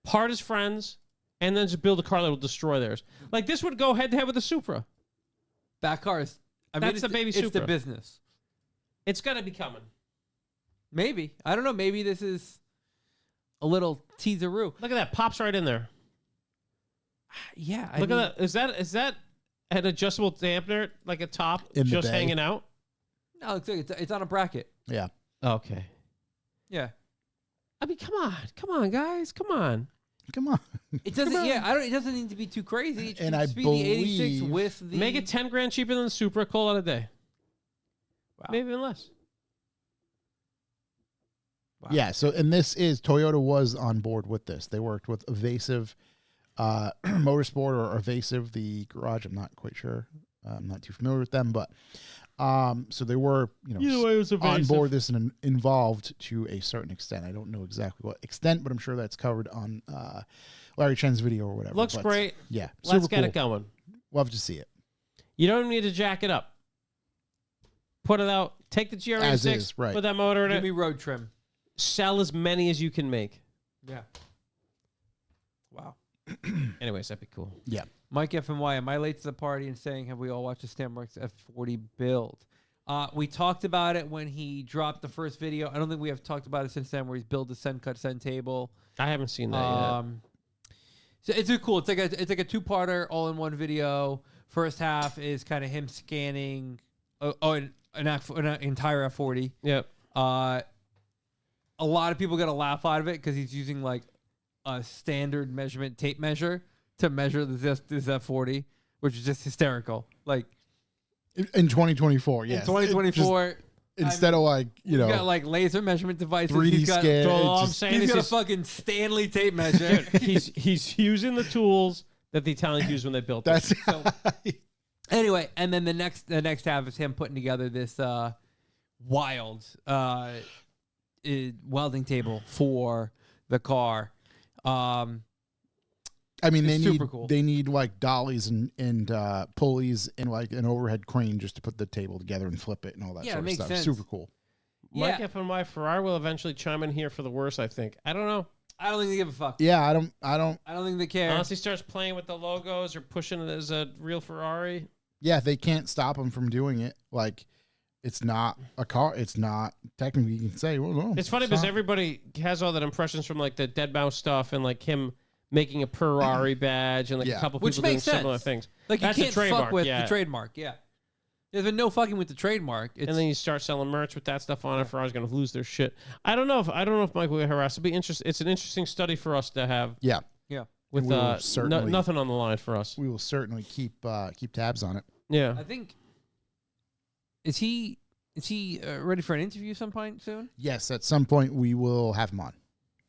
Part as friends, and then just build a car that will destroy theirs. Like this would go head to head with the Supra. That car is. I mean, That's it's the baby It's the Supra. business. It's gonna be coming. Maybe. I don't know. Maybe this is a little teaseroo. Look at that. Pops right in there. Yeah. Look at that. Is that an adjustable dampener, like a top, In the just bay. hanging out? No, it's on a bracket. Yeah. Okay. Yeah. I mean, come on, guys, come on. Come on. It doesn't. Yeah. I don't. It doesn't need to be too crazy. It And should I just be the 86 believe- with the. Make it 10 grand cheaper than the Supra. Call it a day. Wow. Maybe even less. Wow. Yeah. So, and this is Toyota was on board with this. They worked with Evasive Motorsport or Evasive, the garage. I'm not quite sure. I'm not too familiar with them, but so they were, Either way, it was on Evasive. board this and involved to a certain extent. I don't know exactly what extent, but I'm sure that's covered on Larry Chen's video or whatever. Looks But, great. Yeah. Let's super get cool. it going. Love to see it. You don't need to jack it up. Put it out. Take the GR86, As is, right. put that motor in Give it. me road trim. Sell as many as you can make. Yeah. Wow. Anyways, that'd be cool. Yeah. Mike FMY, am I late to the party and saying, have we all watched the Stamworks F40 build? We talked about it when he dropped the first video. I don't think we have talked about it since then, where he's built the send cut send table. I haven't seen that So it's cool. It's like a two-parter all in one video. First half is kind of him scanning an entire F40. yet. Yep. A lot of people get a laugh out of it because he's using like a standard measurement tape measure to measure this F40, which is just hysterical. Like In 2024, yes. in 2024, Instead of like, he's got like laser measurement devices. 3D He's got, scan. So It's all I'm just- saying he's is got a he's, fucking Stanley tape measure. he's using the tools that the Italians used when they built it. That's So- Anyway, and then the next half is him putting together this wild welding table for the car. I mean, It's super cool. they need like dollies and pulleys and like an overhead crane just to put the table together and flip it and all that Yeah, it sort of makes stuff. sense. Super cool. Mike Yeah. FMY Ferrari will eventually chime in here for the worst, I think. I don't know. I don't think they give a fuck. Yeah, I don't. I don't think they care. Unless he starts playing with the logos or pushing it as a real Ferrari. Yeah, they can't stop them from doing it. Like, it's not a car. It's not technically. You can say, well, no. It's funny because not. everybody has all that impressions from like the Dead Mouse stuff and like him making a Ferrari badge and like Yeah. a couple Which people doing makes similar sense. things. Like That's you a can't trademark, fuck with yeah. the trademark. Yeah. There's been no fucking with the trademark. It's, And then you start selling merch with that stuff on it. Ferrari's going to lose their shit. I don't know if Mike will get harassed. It'll be interesting. It's an interesting study for us to have Yeah, with We will certainly- nothing on the line for us. we will certainly keep tabs on it. Yeah. I think. Is he ready for an interview some point soon? Yes, at some point we will have him on.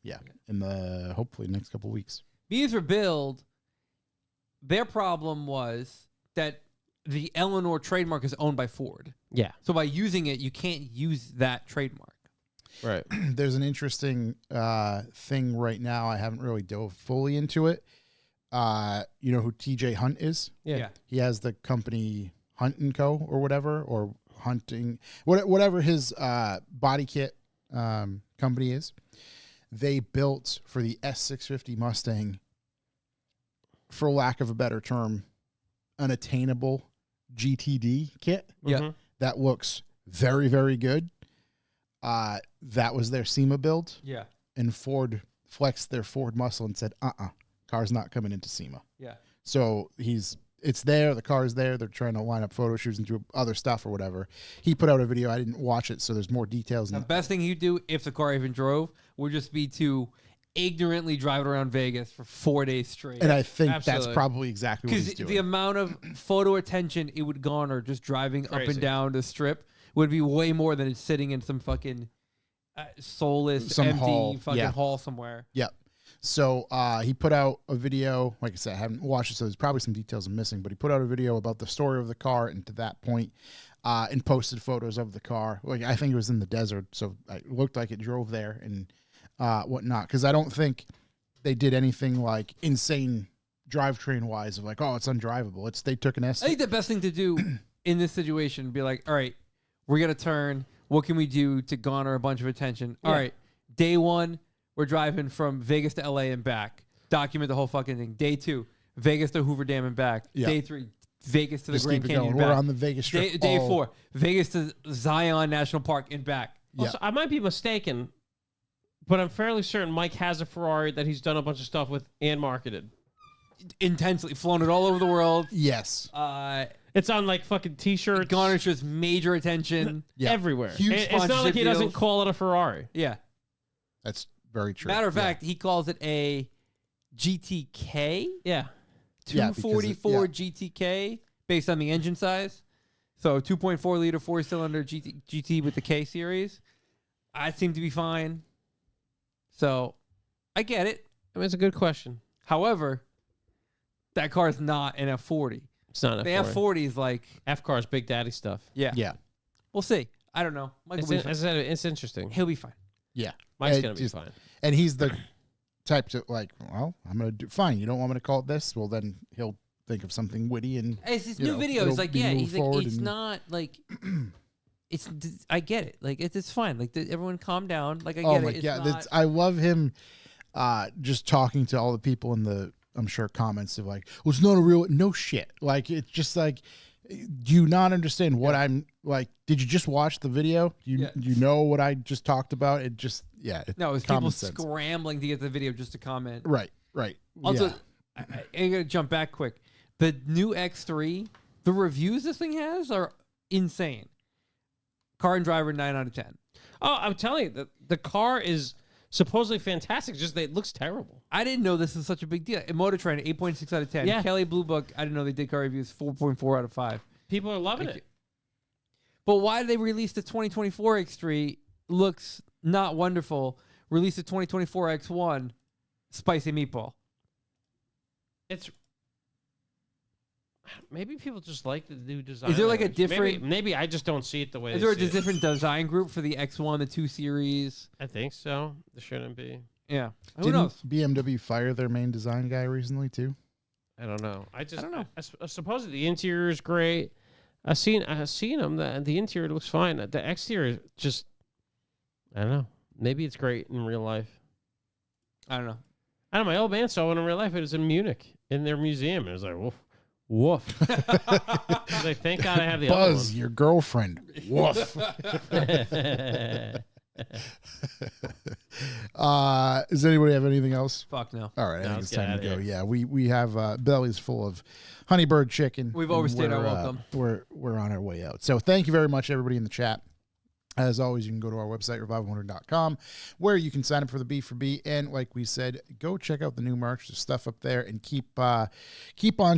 Yeah, in the hopefully next couple of weeks. Because for Build, their problem was that the Eleanor trademark is owned by Ford. Yeah. So by using it, you can't use that trademark. Right. There's an interesting thing right now. I haven't really dove fully into it. You know who TJ Hunt is? Yeah. He has the company Hunt & Co. or whatever, or Hunting, whatever his body kit company is. They built for the S650 Mustang, for lack of a better term, unattainable GTD kit. Yeah. Mhm. That looks very, very good. That was their SEMA build, Yeah. and Ford flexed their Ford muscle and said, car's not coming into SEMA. Yeah. So it's there, the car's there, they're trying to line up photo shoots and do other stuff or whatever. He put out a video, I didn't watch it, so there's more details. The best thing he'd do if the car even drove would just be to ignorantly drive it around Vegas for 4 days straight. And I think Absolutely. that's probably exactly what he's Because doing. the amount of photo attention it would garner just driving up Crazy. and down the strip would be way more than it's sitting in some fucking soulless, Some empty hall. fucking Yeah. hall somewhere. Yep. So he put out a video. Like I said, I haven't watched it, so there's probably some details I'm missing. But he put out a video about the story of the car and to that point, and posted photos of the car. Like I think it was in the desert, so it looked like it drove there and whatnot. Because I don't think they did anything like insane drivetrain wise of like, oh, it's undrivable. They took an I estimate. think the best thing to do in this situation would be like, all right, we're going to turn. What can we do to garner a bunch of attention? All right, day one, we're driving from Vegas to LA and back. Document the whole fucking thing. Day two, Vegas to Hoover Dam and back. Yeah. Day three, Vegas to the Just Grand keep it Canyon going. and We're back. on the Vegas Strip. Day all- 4, Vegas to Zion National Park and back. Yeah. Also, I might be mistaken, but I'm fairly certain Mike has a Ferrari that he's done a bunch of stuff with and marketed. Intensely flown it all over the world. Yes. It's on like fucking t-shirts Garnishes major attention. Yeah. everywhere. Huge It's not like sponsorship he doesn't deals. call it a Ferrari. Yeah. That's very true. Matter of Yeah. fact, he calls it a GTK. Yeah. Yeah, because 244 GTK based on the engine size. So 2.4 liter 4-cylinder GT with the K series. I seem to be fine. So I get it. I mean, it's a good question. However, that car is not an F40. It's not an The F40. F40 is like, F-car is Big Daddy stuff. yeah. Yeah. We'll see. I don't know. Michael will be fine. It's interesting. He'll be fine. Yeah. Mike's It going to be just- fine. And he's the type to like, well, I'm going to do fine. You don't want me to call it this? Well, then he'll think of something witty and It's his you new know, video. it'll It's like, be yeah, moved he's like, forward it's and- not like, I get it. Like, it's fine. Like, everyone calm down. Like, I get oh it. my It's God. not- I love him just talking to all the people in the, I'm sure, comments of like, well, it's not a real, no shit. Like, it's just like, do you not understand what I'm like? Did you just watch the video? You know what I just talked about? It just, yeah. No, it was common people sense. scrambling to get the video just to comment. Right. Also, Yeah. I gotta jump back quick. The new X3, the reviews this thing has are insane. Car and driver 9 out of 10. Oh, I'm telling you, the car is supposedly fantastic. Just that it looks terrible. I didn't know this is such a big deal. Motor Trend 8.6 out of 10. Yeah. Kelly Blue Book, I didn't know they did car reviews 4.4 out of 5. People are loving Thank it. But why did they release the 2024 X3? Looks not wonderful. Release the 2024 X1, spicy meatball. It's maybe people just like the new design. Is there like a language. different- Maybe I just don't see it the way. Is they there a see it. different design group for the X1, the 2 Series? I think so. There shouldn't be. Yeah. Who Didn't knows? BMW fire their main design guy recently too? I don't know. I don't know. I suppose the interior is great. I've seen them. The interior looks fine. The exterior just, I don't know. Maybe it's great in real life. I don't know. I know my old man saw it in real life. It was in Munich in their museum. It was like woof, woof. I was like, thank God I have the Buzz, your girlfriend. Woof. other Does anybody have anything else? Fuck no. All right, I No, think let's it's get time to outta go. here. Yeah, we have bellies full of honeybird chicken. We've and overstayed our we're, welcome. We're on our way out. So thank you very much, everybody in the chat. As always, you can go to our website, revival100.com, where you can sign up for the B4B. And like we said, go check out the new merch. There's stuff up there, and keep on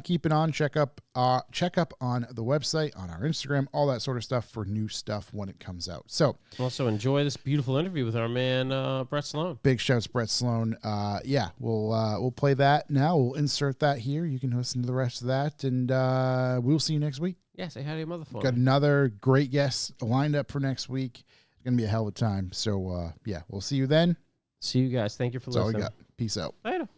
keeping on. Check up on the website, on our Instagram, all that sort of stuff for new stuff when it comes out. So Also, enjoy this beautiful interview with our man Brett Sloan. big shouts, Brett Sloan. Yeah, we'll play that now. We'll insert that here. You can listen to the rest of that, and we'll see you next week. Yeah, say hi to your motherfucker. Got another great guest lined up for next week. It's gonna be a hell of a time. So yeah, we'll see you then. See you guys. Thank you for That's all we listening. got. Peace out. Later.